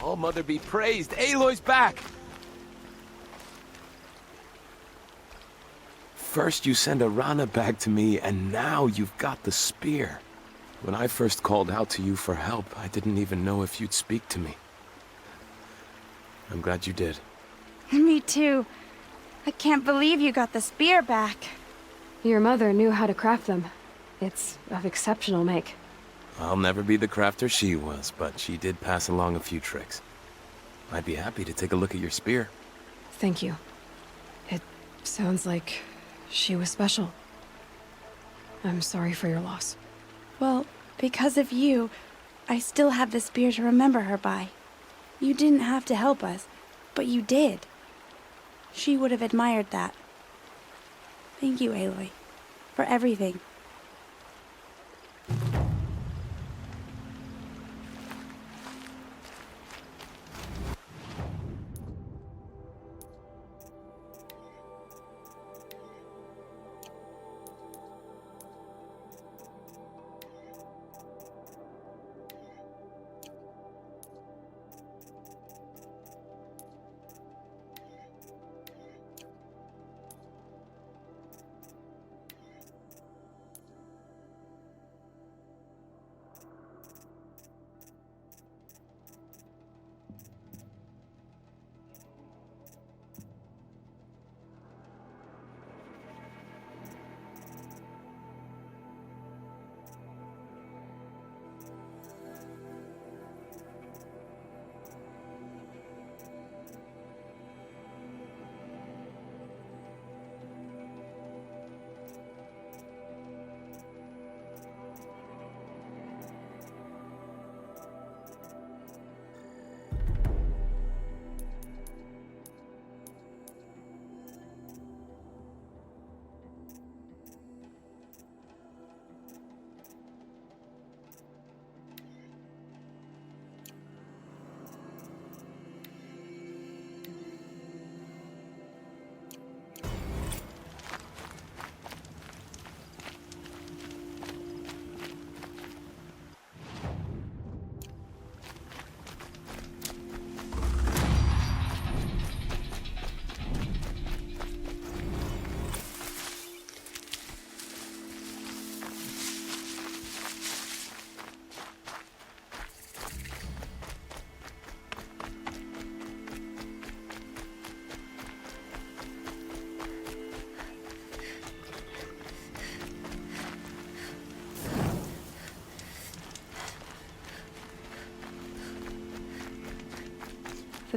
All Mother be praised. Aloy's back! First you send Arana back to me, and now you've got the spear. When I first called out to you for help, I didn't even know if you'd speak to me. I'm glad you did. Me too. I can't believe you got the spear back. Your mother knew how to craft them. It's of exceptional make. I'll never be the crafter she was, but she did pass along a few tricks. I'd be happy to take a look at your spear. Thank you. It sounds like she was special. I'm sorry for your loss. Well, because of you, I still have the spear to remember her by. You didn't have to help us, but you did. She would have admired that. Thank you, Aloy, for everything.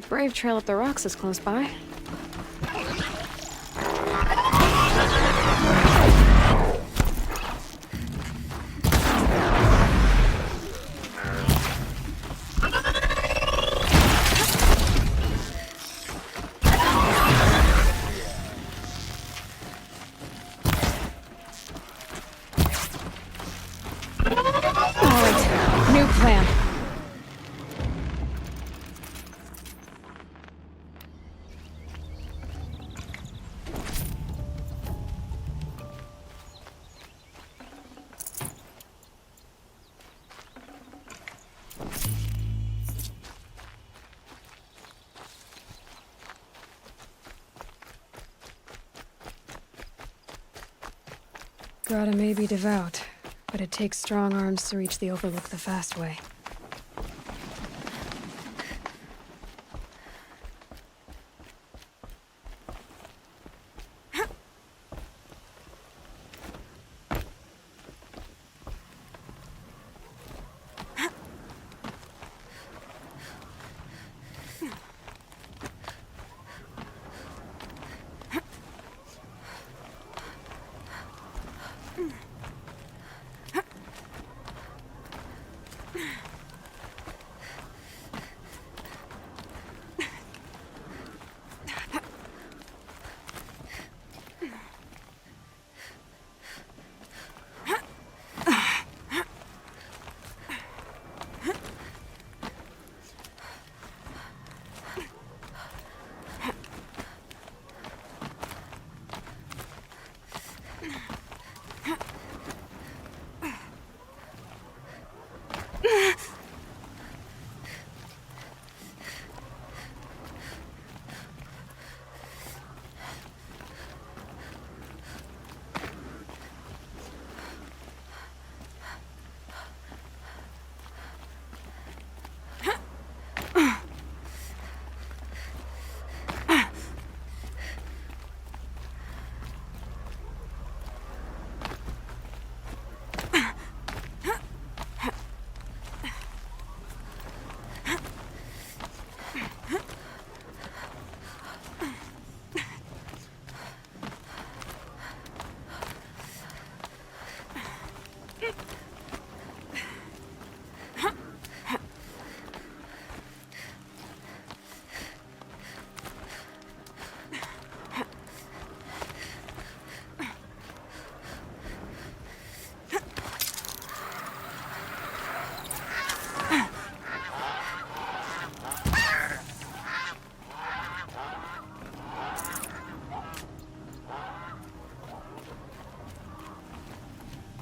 Brave Trail up the rocks is close by. Alright, new plan. Grata may be devout, but it takes strong arms to reach the Overlook the fast way.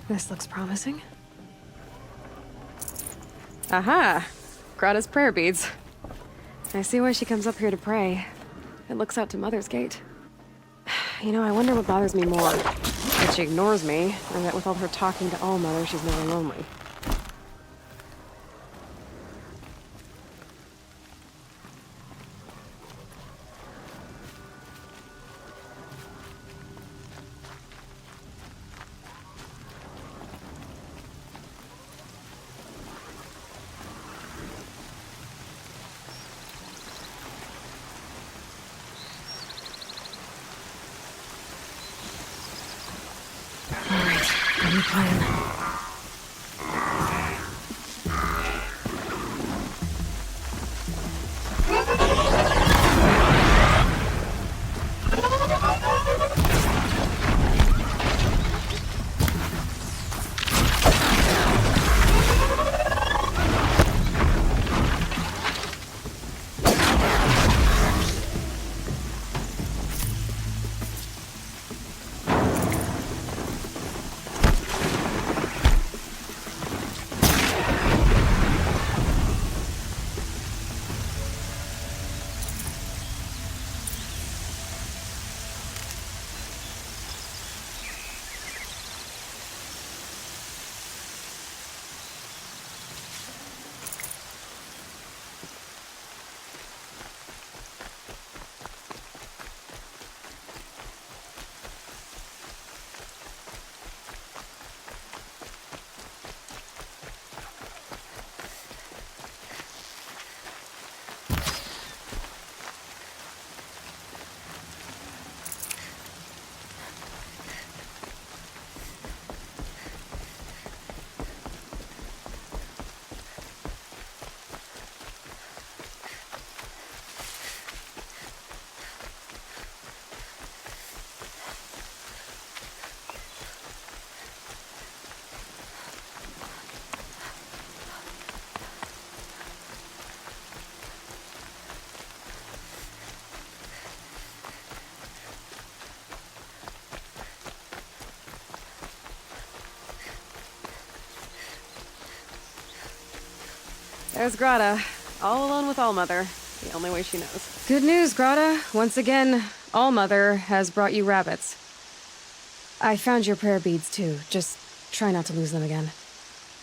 This looks promising. Aha! Grata's prayer beads. I see why she comes up here to pray. It looks out to Mother's Gate. You know, I wonder what bothers me more. That she ignores me, or that with all her talking to All-Mother, she's never lonely. Any plan? There's Grata, all alone with Allmother, the only way she knows. Good news, Grata. Once again, Allmother has brought you rabbits. I found your prayer beads, too. Just try not to lose them again.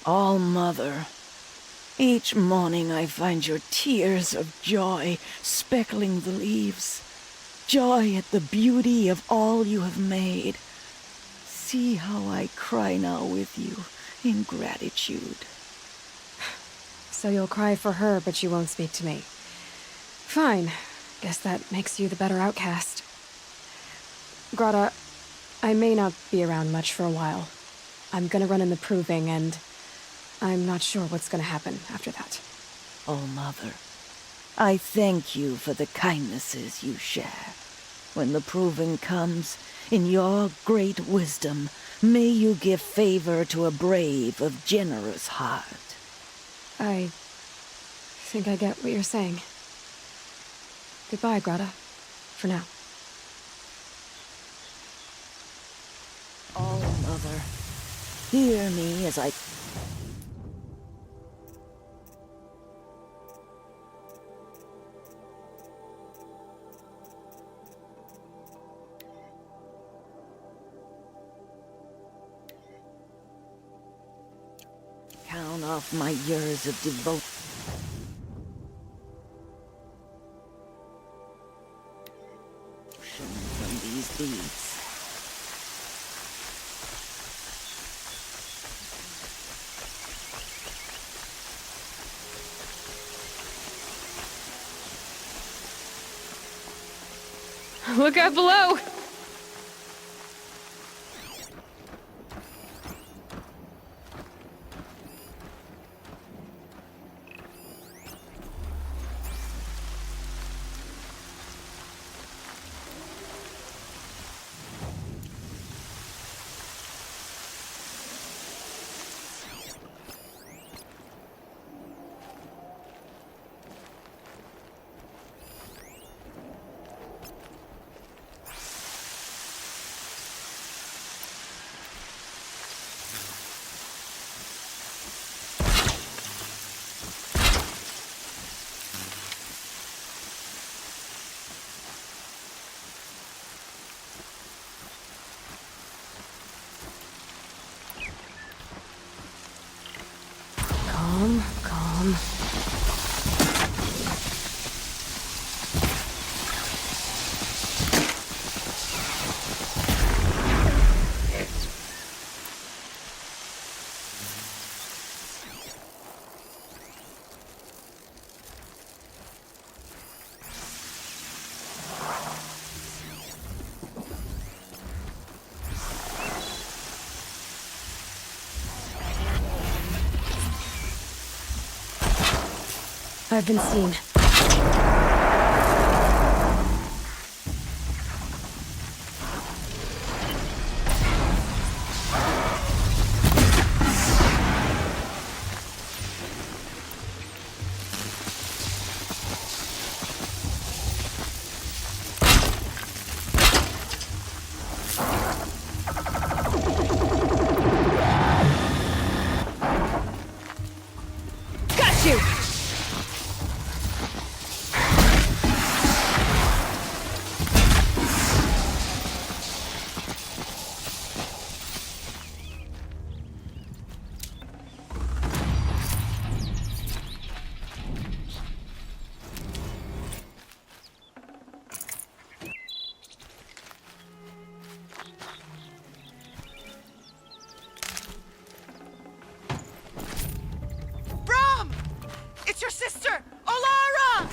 All-Mother, each morning I find your tears of joy speckling the leaves. Joy at the beauty of all you have made. See how I cry now with you in gratitude. So you'll cry for her, but you won't speak to me. Fine. Guess that makes you the better outcast. Grata, I may not be around much for a while. I'm gonna run in the proving, and I'm not sure what's gonna happen after that. All-Mother, I thank you for the kindnesses you share. When the proving comes, in your great wisdom, may you give favor to a brave of generous heart. I think I get what you're saying. Goodbye, Grata. For now. All-Mother, hear me as I... count off my years of devotion from these beads. Look out below! Calm. I've been seen. Got you! Brom! It's your sister, Olara!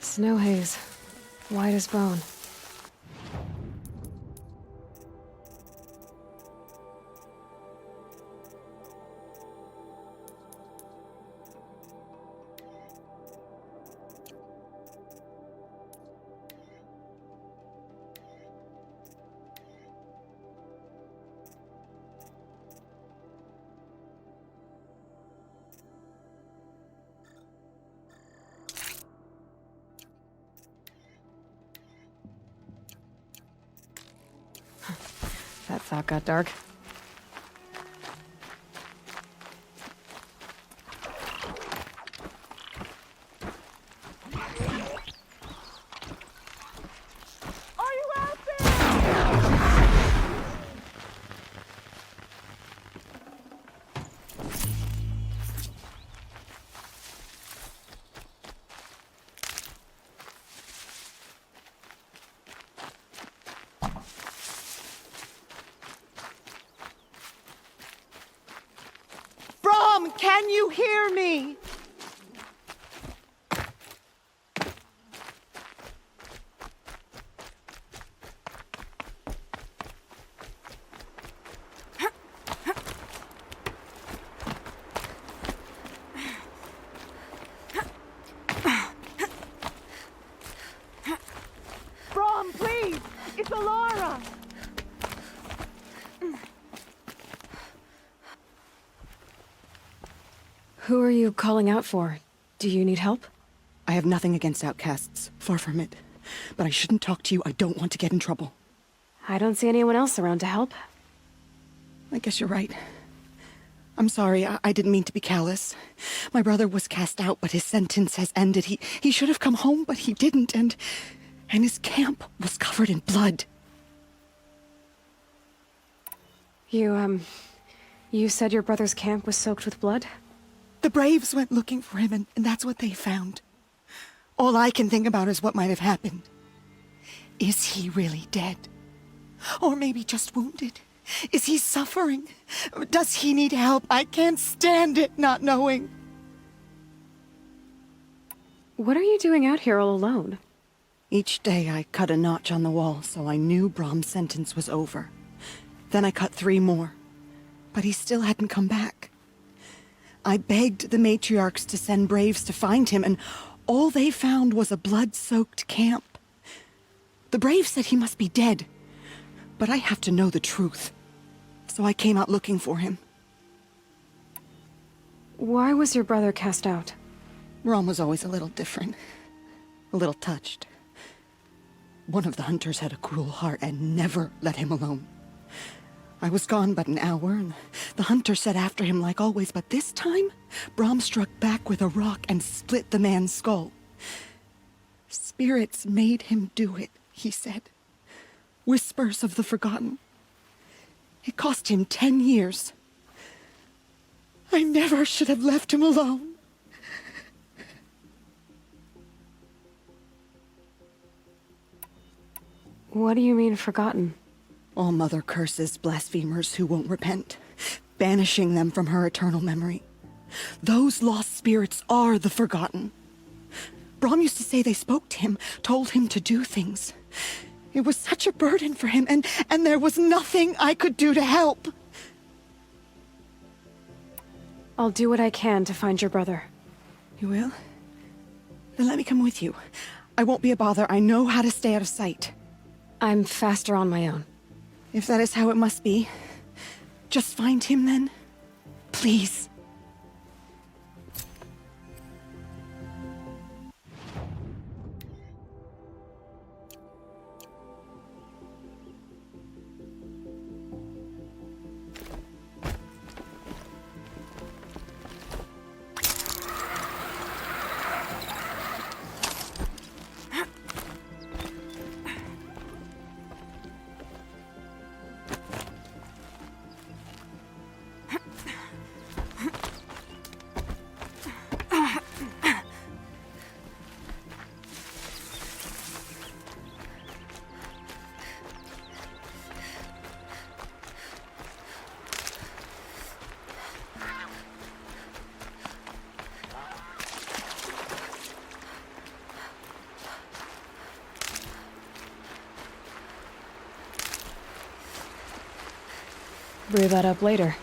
Snow haze. White as bone. That thought got dark. you hear me? Brom, please! It's Alara! Who are you calling out for? Do you need help? I have nothing against outcasts. Far from it. But I shouldn't talk to you. I don't want to get in trouble. I don't see anyone else around to help. I guess you're right. I'm sorry. I didn't mean to be callous. My brother was cast out, but his sentence has ended. He should have come home, but he didn't, and his camp was covered in blood. You said your brother's camp was soaked with blood? The Braves went looking for him, and that's what they found. All I can think about is what might have happened. Is he really dead? Or maybe just wounded? Is he suffering? Does he need help? I can't stand it not knowing. What are you doing out here all alone? Each day I cut a notch on the wall so I knew Brom's sentence was over. Then I cut 3 more. But he still hadn't come back. I begged the matriarchs to send Braves to find him, and all they found was a blood-soaked camp. The Braves said he must be dead, but I have to know the truth. So I came out looking for him. Why was your brother cast out? Brom was always a little different. A little touched. One of the hunters had a cruel heart and never let him alone. I was gone but an hour, and the hunter set after him like always, but this time, Brom struck back with a rock and split the man's skull. Spirits made him do it, he said. Whispers of the forgotten. It cost him 10 years. I never should have left him alone. What do you mean, forgotten? All-Mother curses blasphemers who won't repent, banishing them from her eternal memory. Those lost spirits are the forgotten. Brom used to say they spoke to him, told him to do things. It was such a burden for him, and there was nothing I could do to help. I'll do what I can to find your brother. You will? Then let me come with you. I won't be a bother. I know how to stay out of sight. I'm faster on my own. If that is how it must be, just find him then. Please. Brew that up later.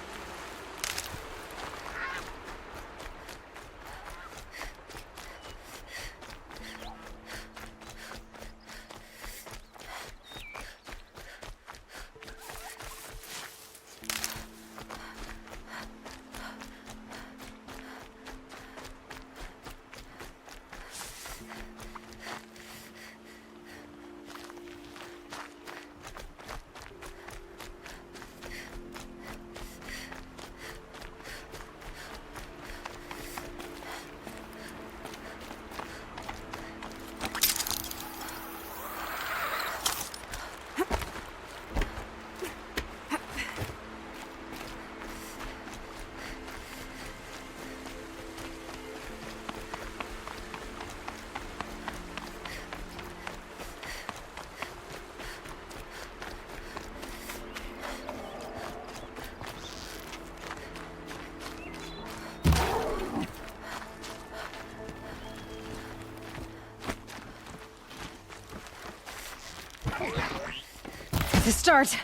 The start.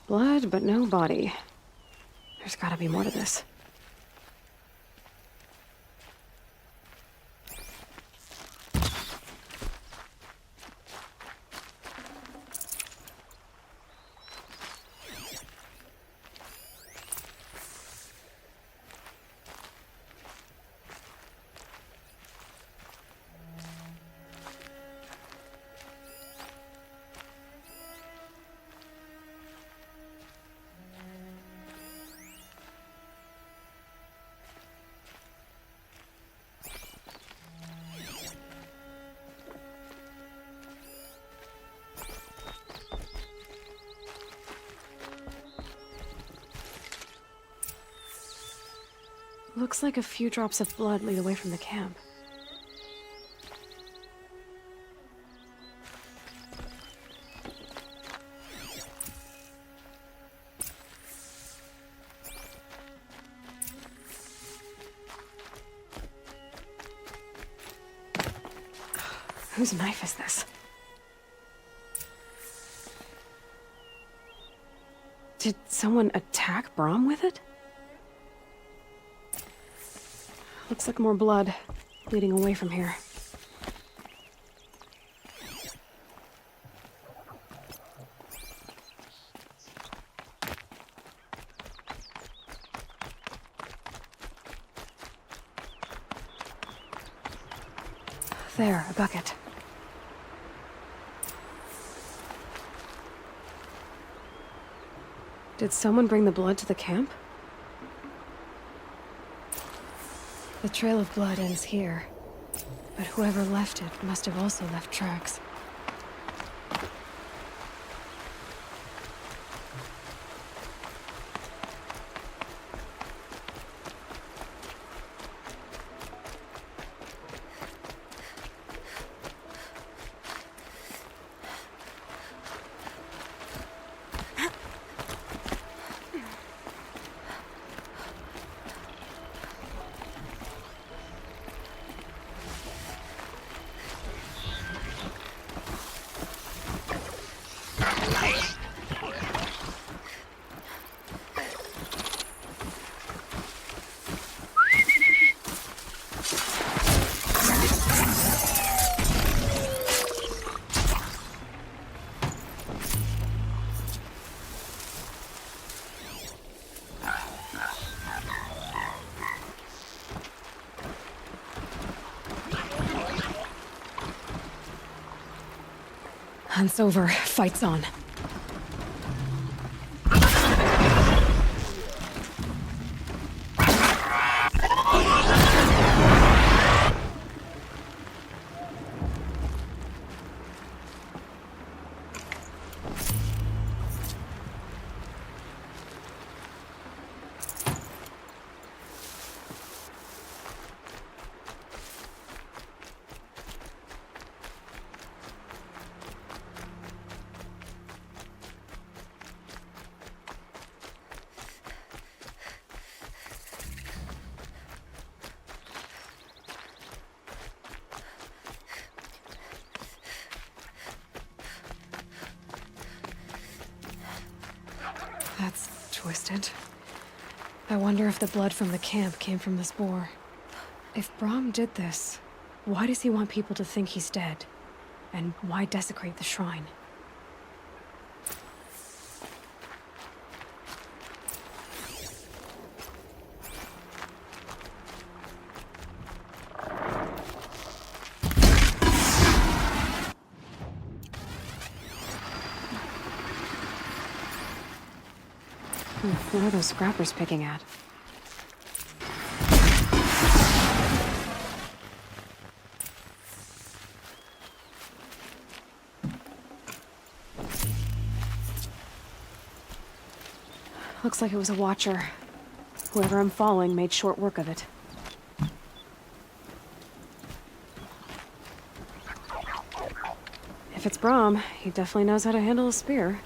Blood, but no body. There's gotta be more to this. Looks like a few drops of blood lead away from the camp. Whose knife is this? Did someone attack Brom with it? Looks like more blood leading away from here. There, a bucket. Did someone bring the blood to the camp? The trail of blood ends here, but whoever left it must have also left tracks. Hunt's over. Fight's on. That's twisted. I wonder if the blood from the camp came from this boar. If Brom did this, why does he want people to think he's dead? And why desecrate the shrine? What are those scrappers picking at? Looks like it was a watcher. Whoever I'm following made short work of it. If it's Brom, he definitely knows how to handle a spear.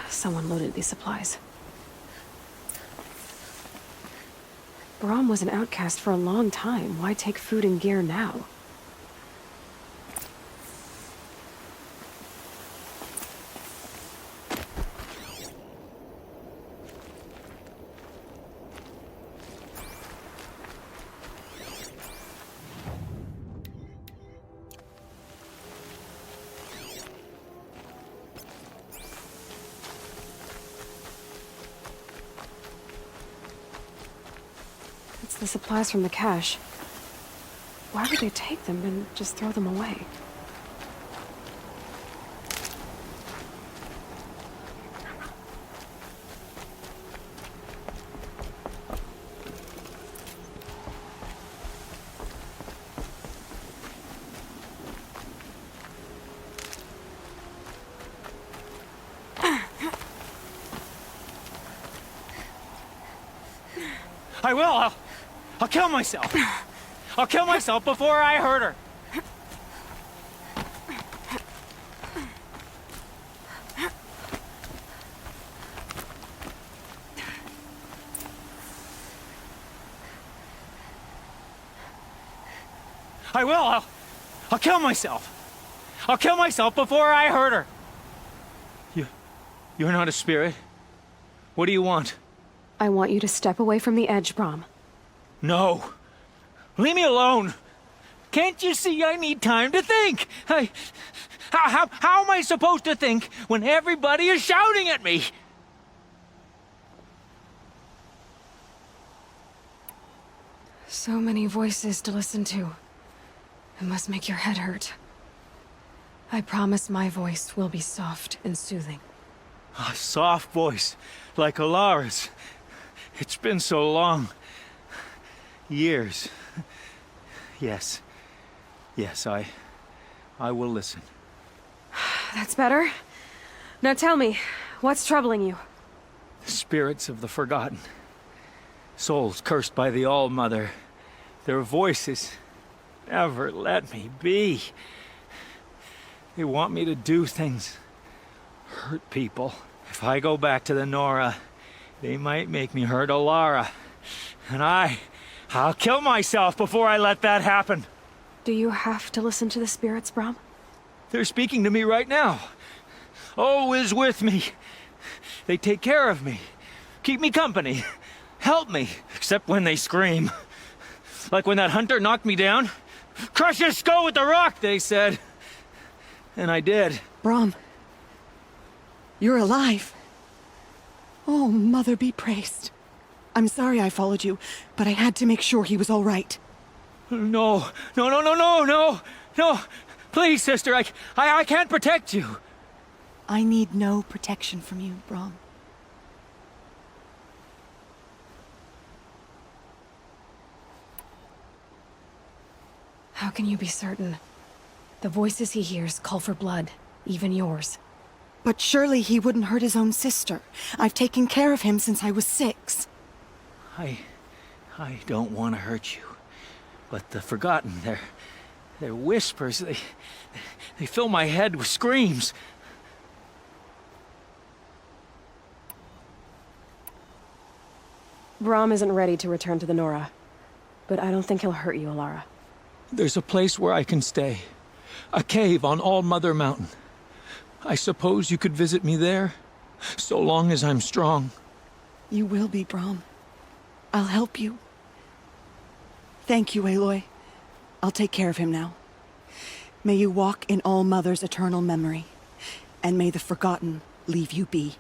Someone loaded these supplies. Brom was an outcast for a long time. Why take food and gear now? It's the supplies from the cache. Why would they take them and just throw them away? I will! I'll kill myself! I'll kill myself before I hurt her! I will! I'll kill myself! I'll kill myself before I hurt her! You're not a spirit. What do you want? I want you to step away from the edge, Brom. No. Leave me alone. Can't you see I need time to think? How am I supposed to think when everybody is shouting at me? So many voices to listen to. It must make your head hurt. I promise my voice will be soft and soothing. A soft voice, like Alara's. It's been so long. Years. Yes. Yes, I will listen. That's better. Now tell me, what's troubling you? The spirits of the forgotten. Souls cursed by the All-Mother. Their voices never let me be. They want me to do things. Hurt people. If I go back to the Nora, they might make me hurt Alara. And I'll kill myself before I let that happen. Do you have to listen to the spirits, Brom? They're speaking to me right now. Oh is with me. They take care of me. Keep me company. Help me. Except when they scream. Like when that hunter knocked me down. Crush his skull with the rock, they said. And I did. Brom. You're alive. Oh, Mother be praised. I'm sorry I followed you, but I had to make sure he was all right. No. Please, sister, I can't protect you. I need no protection from you, Brom. How can you be certain? The voices he hears call for blood, even yours. But surely he wouldn't hurt his own sister. I've taken care of him since I was 6. I don't want to hurt you. But the Forgotten, their whispers, they fill my head with screams. Brom isn't ready to return to the Nora. But I don't think he'll hurt you, Alara. There's a place where I can stay. A cave on All-Mother Mountain. I suppose you could visit me there, so long as I'm strong. You will be, Brom. I'll help you. Thank you, Aloy. I'll take care of him now. May you walk in All Mother's eternal memory, and may the Forgotten leave you be.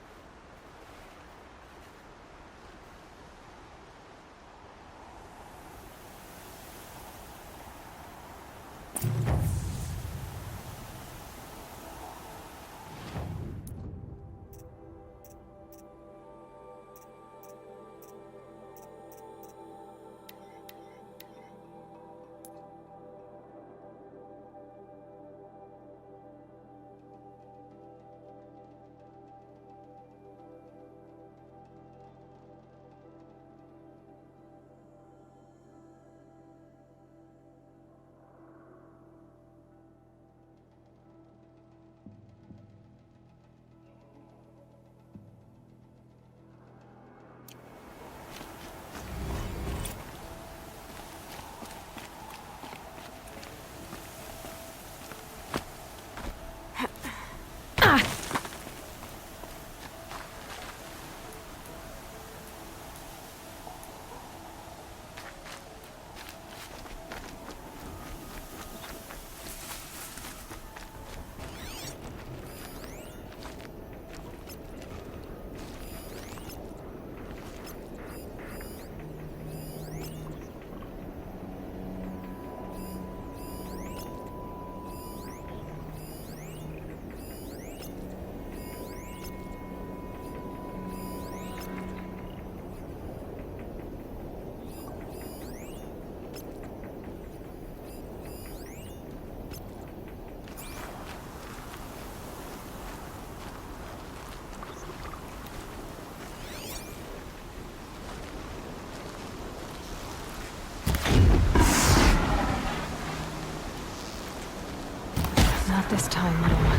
Not this time, little one.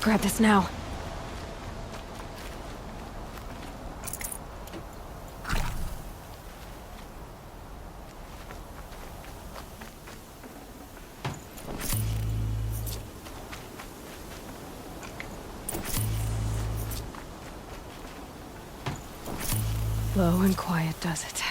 Grab this now. Low and quiet does it.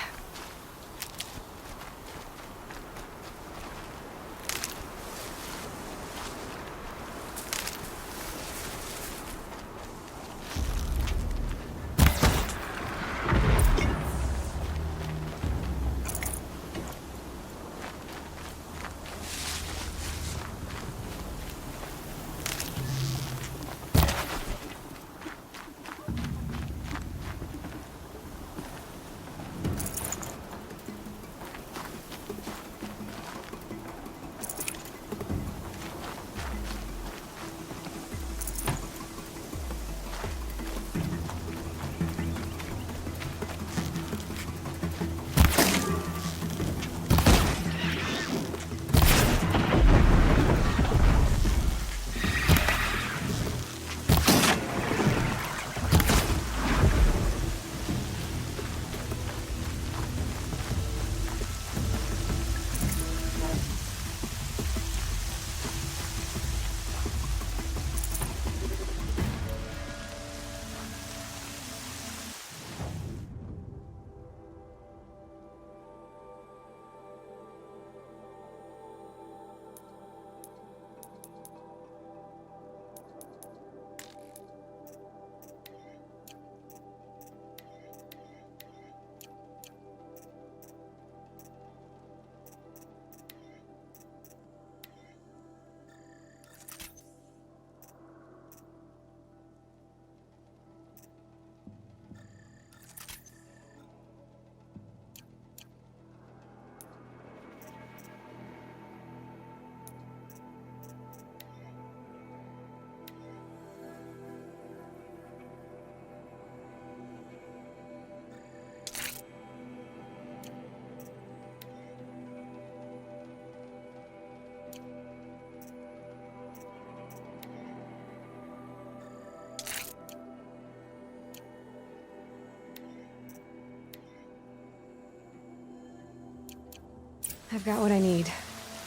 I've got what I need.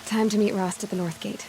Time to meet Rost at the North Gate.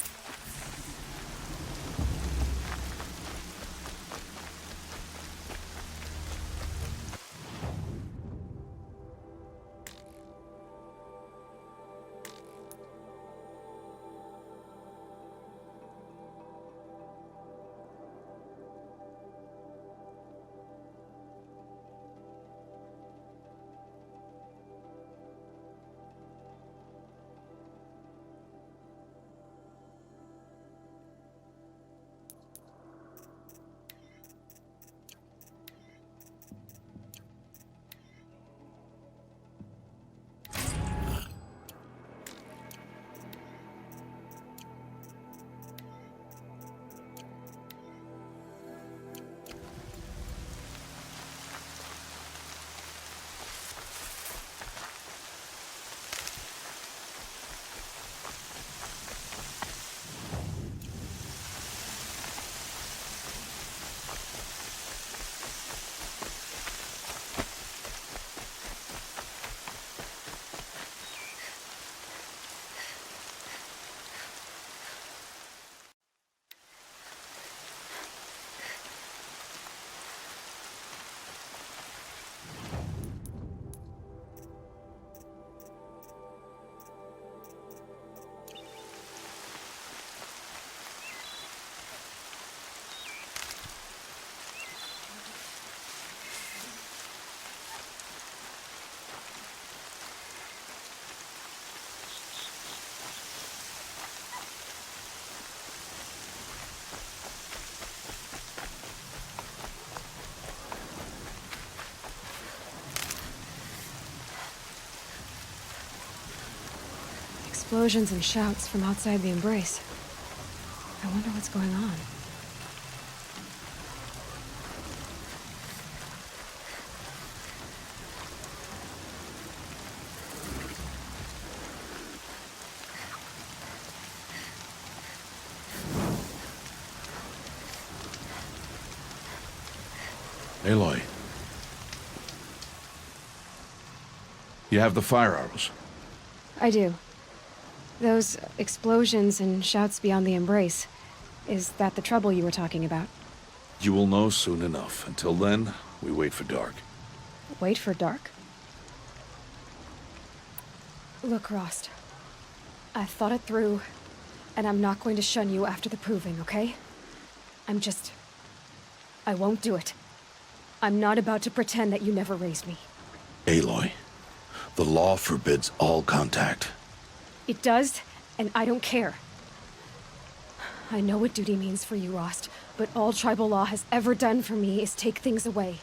Explosions and shouts from outside the Embrace. I wonder what's going on. Aloy. You have the fire arrows. I do. Those explosions and shouts beyond the Embrace. Is that the trouble you were talking about? You will know soon enough. Until then, we wait for dark. Wait for dark? Look, Rost. I thought it through, and I'm not going to shun you after the proving, okay? I won't do it. I'm not about to pretend that you never raised me. Aloy, the law forbids all contact. It does, and I don't care. I know what duty means for you, Rost, but all tribal law has ever done for me is take things away.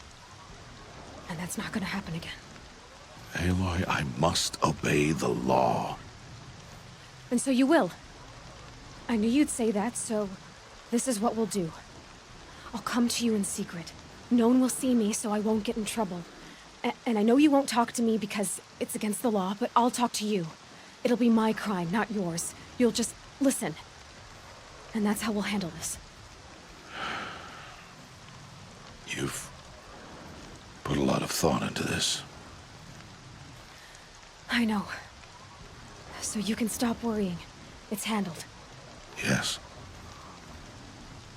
And that's not gonna happen again. Aloy, I must obey the law. And so you will. I knew you'd say that, so this is what we'll do. I'll come to you in secret. No one will see me, so I won't get in trouble. And I know you won't talk to me because it's against the law, but I'll talk to you. It'll be my crime, not yours. You'll just listen. And that's how we'll handle this. You've put a lot of thought into this. I know. So you can stop worrying. It's handled. Yes.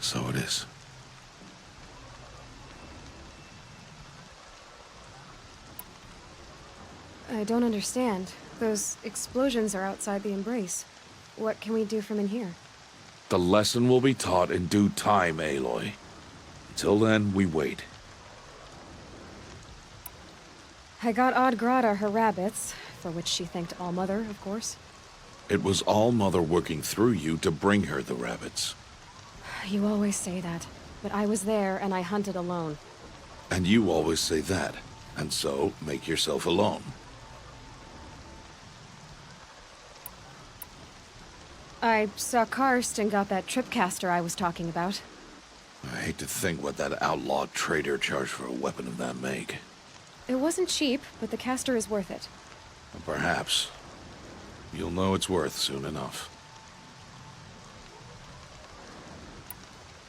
So it is. I don't understand. Those explosions are outside the Embrace. What can we do from in here? The lesson will be taught in due time, Aloy. Until then, we wait. I got Odd Grata her rabbits, for which she thanked All-Mother, of course. It was All-Mother working through you to bring her the rabbits. You always say that, but I was there and I hunted alone. And you always say that, and so make yourself alone. I saw Karst and got that tripcaster I was talking about. I hate to think what that outlaw trader charged for a weapon of that make. It wasn't cheap, but the caster is worth it. Perhaps. You'll know it's worth soon enough.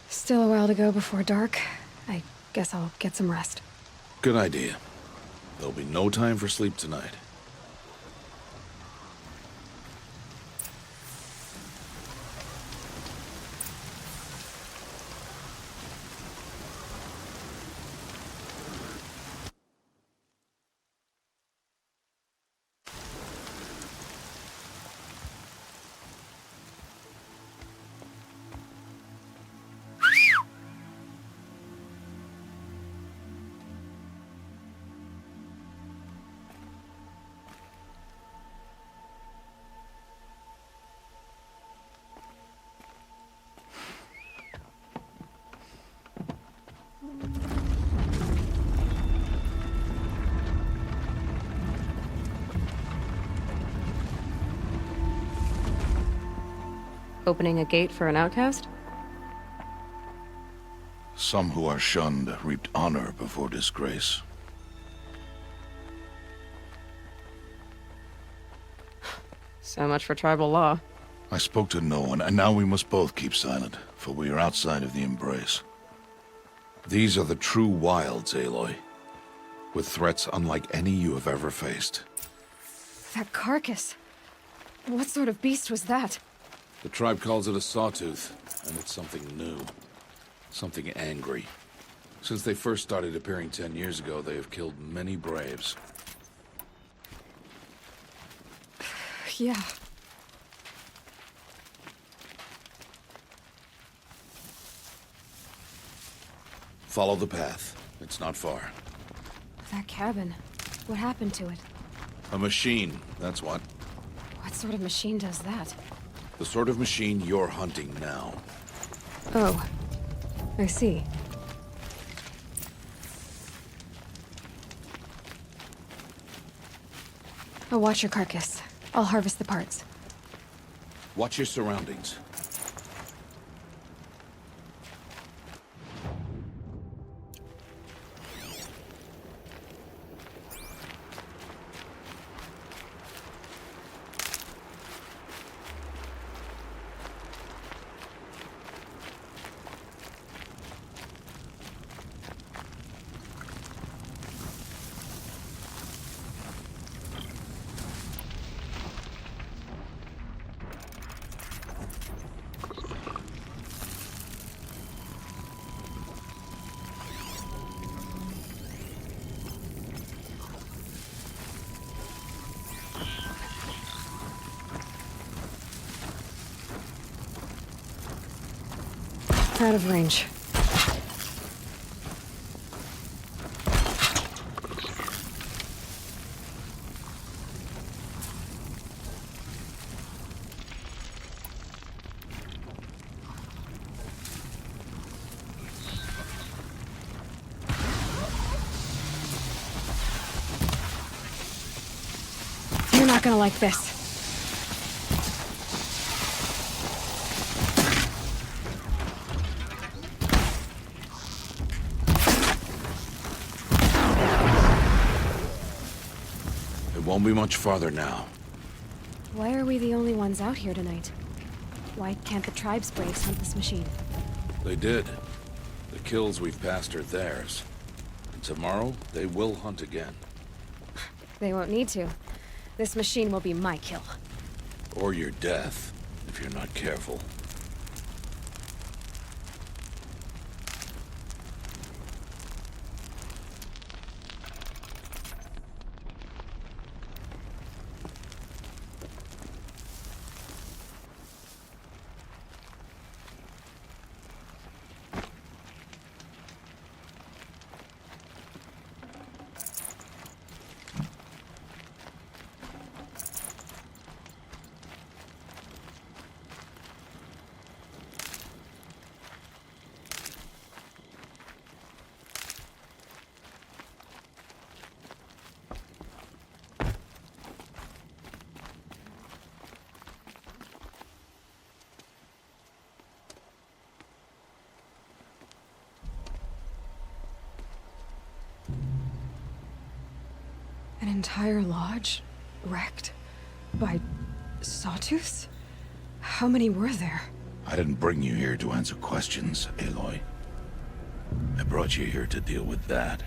Still a while to go before dark. I guess I'll get some rest. Good idea. There'll be no time for sleep tonight. Opening a gate for an outcast? Some who are shunned reaped honor before disgrace. So much for tribal law. I spoke to no one, and now we must both keep silent, for we are outside of the Embrace. These are the true wilds, Aloy, with threats unlike any you have ever faced. That carcass. What sort of beast was that? The tribe calls it a sawtooth, and it's something new. Something angry. Since they first started appearing 10 years ago, they have killed many braves. Yeah. Follow the path. It's not far. That cabin. What happened to it? A machine, that's what. What sort of machine does that? The sort of machine you're hunting now. Oh. I see. I'll watch your carcass. I'll harvest the parts. Watch your surroundings. Out of range. You're not gonna like this. Won't be much farther now. Why are we the only ones out here tonight? Why can't the tribe's braves hunt this machine? They did. The kills we've passed are theirs. And tomorrow, they will hunt again. They won't need to. This machine will be my kill. Or your death, if you're not careful. An entire lodge? Wrecked? By sawtooths? How many were there? I didn't bring you here to answer questions, Aloy. I brought you here to deal with that.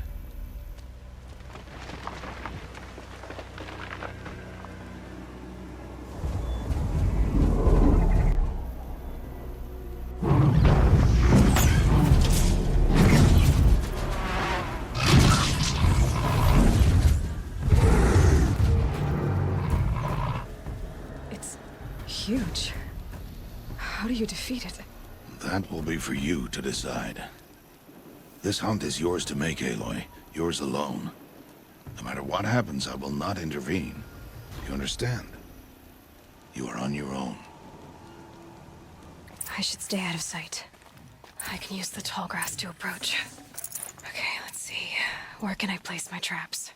Huge. How do you defeat it? That will be for you to decide. This hunt is yours to make, Aloy. Yours alone. No matter what happens, I will not intervene. You understand? You are on your own. I should stay out of sight. I can use the tall grass to approach. Where can I place my traps?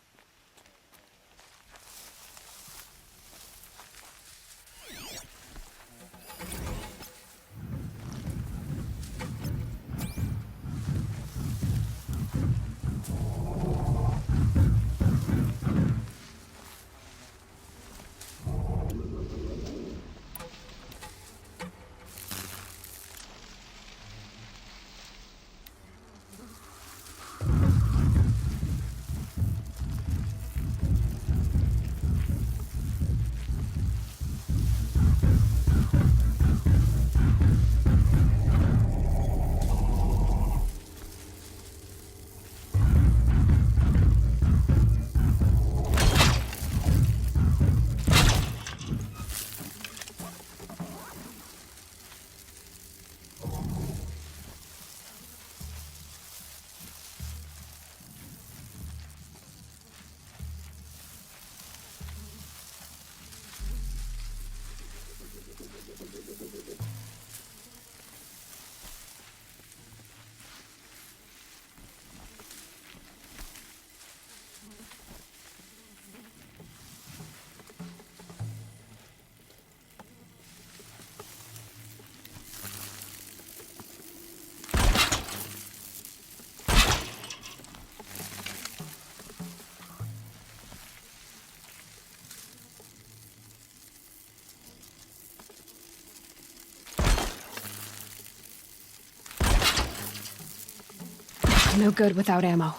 No good without ammo.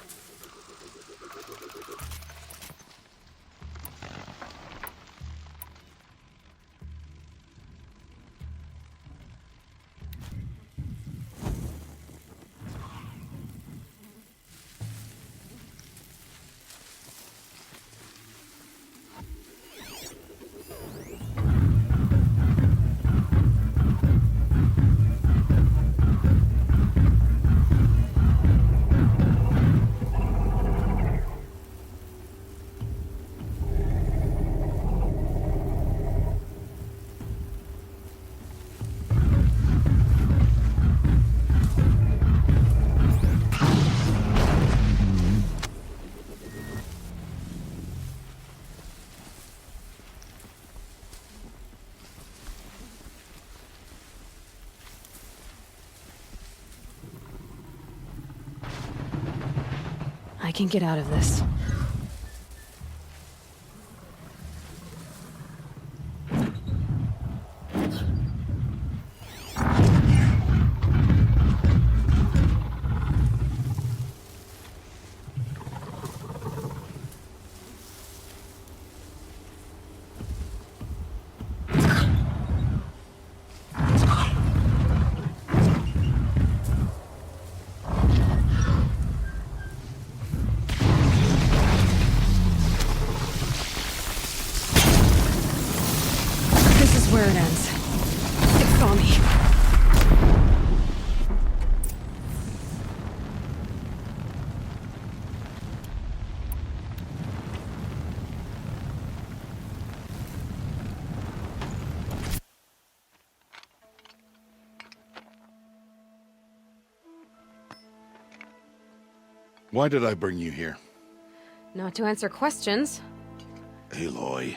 I can get out of this. Where it ends. It saw me. Why did I bring you here? Not to answer questions. Aloy.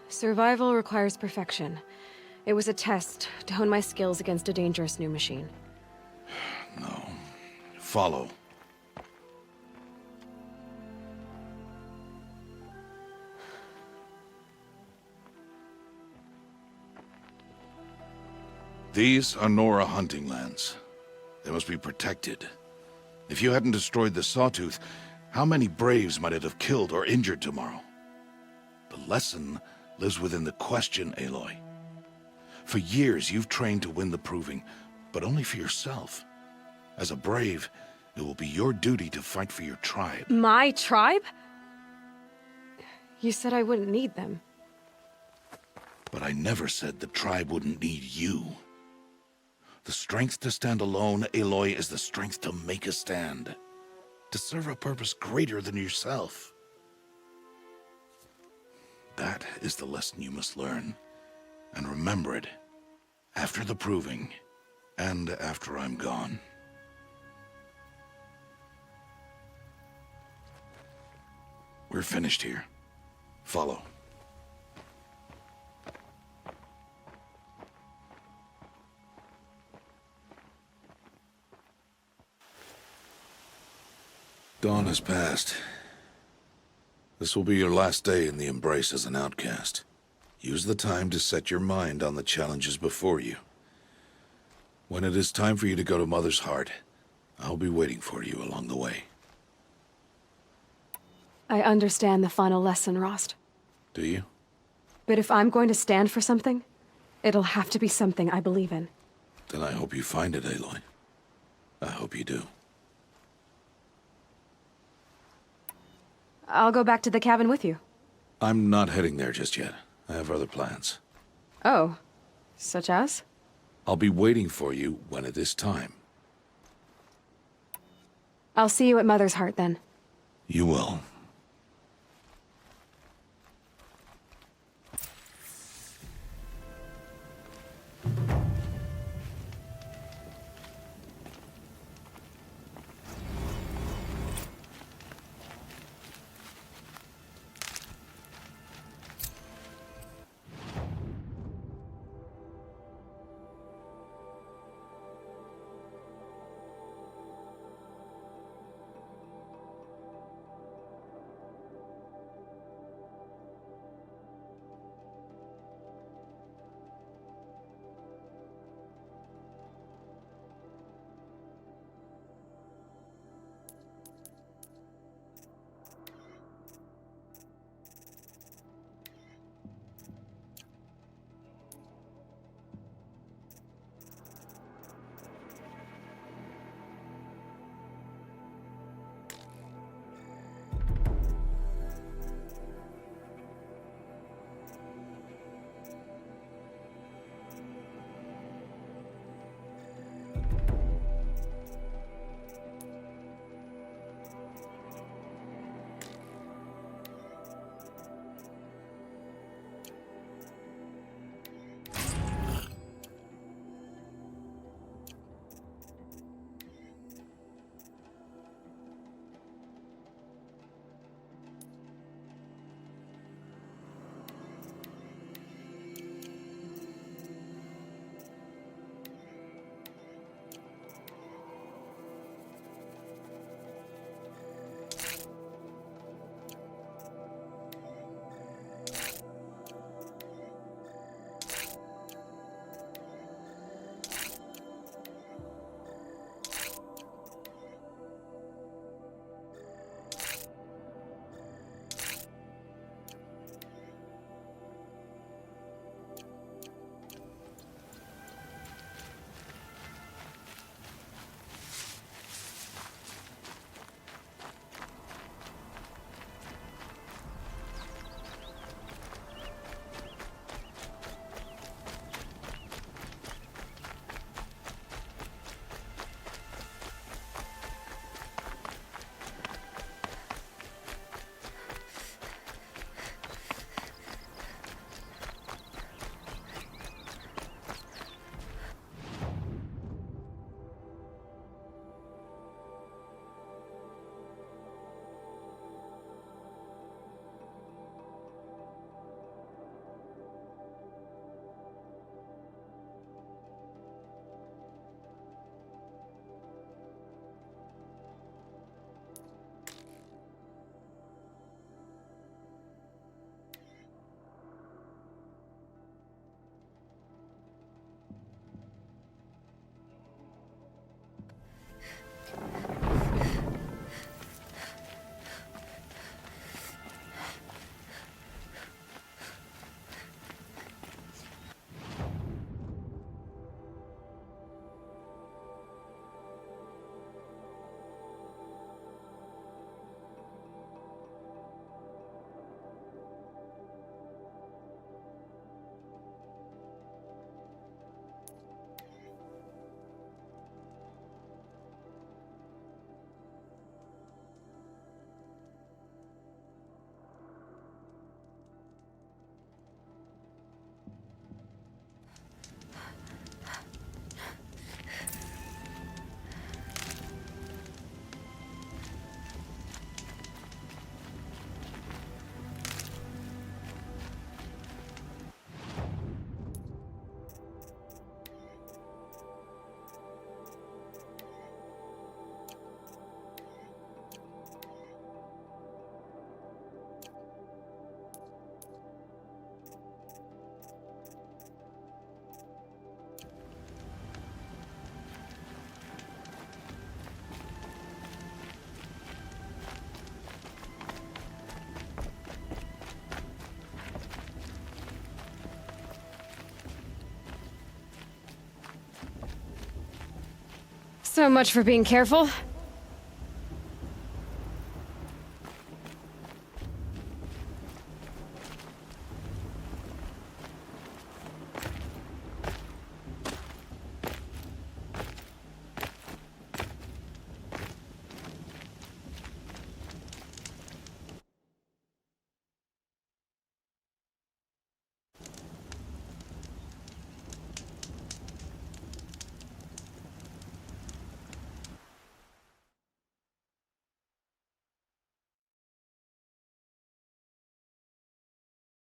Survival requires perfection. It was a test to hone my skills against a dangerous new machine. No. Follow. These are Nora hunting lands. They must be protected. If you hadn't destroyed the Sawtooth, how many Braves might it have killed or injured tomorrow? The lesson lives within the question, Aloy. For years, you've trained to win the Proving, but only for yourself. As a Brave, it will be your duty to fight for your tribe. My tribe? You said I wouldn't need them. But I never said the tribe wouldn't need you. The strength to stand alone, Aloy, is the strength to make a stand. To serve a purpose greater than yourself. That is the lesson you must learn. And remember it. After the Proving. And after I'm gone. We're finished here. Follow. Dawn has passed. This will be your last day in the Embrace as an outcast. Use the time to set your mind on the challenges before you. When it is time for you to go to Mother's Heart, I'll be waiting for you along the way. I understand the final lesson, Rost. Do you? But if I'm going to stand for something, it'll have to be something I believe in. Then I hope you find it, Aloy. I hope you do. I'll go back to the cabin with you. I'm not heading there just yet. I have other plans. Oh. Such as? I'll be waiting for you when it is time. I'll see you at Mother's Heart, then. You will. So much for being careful.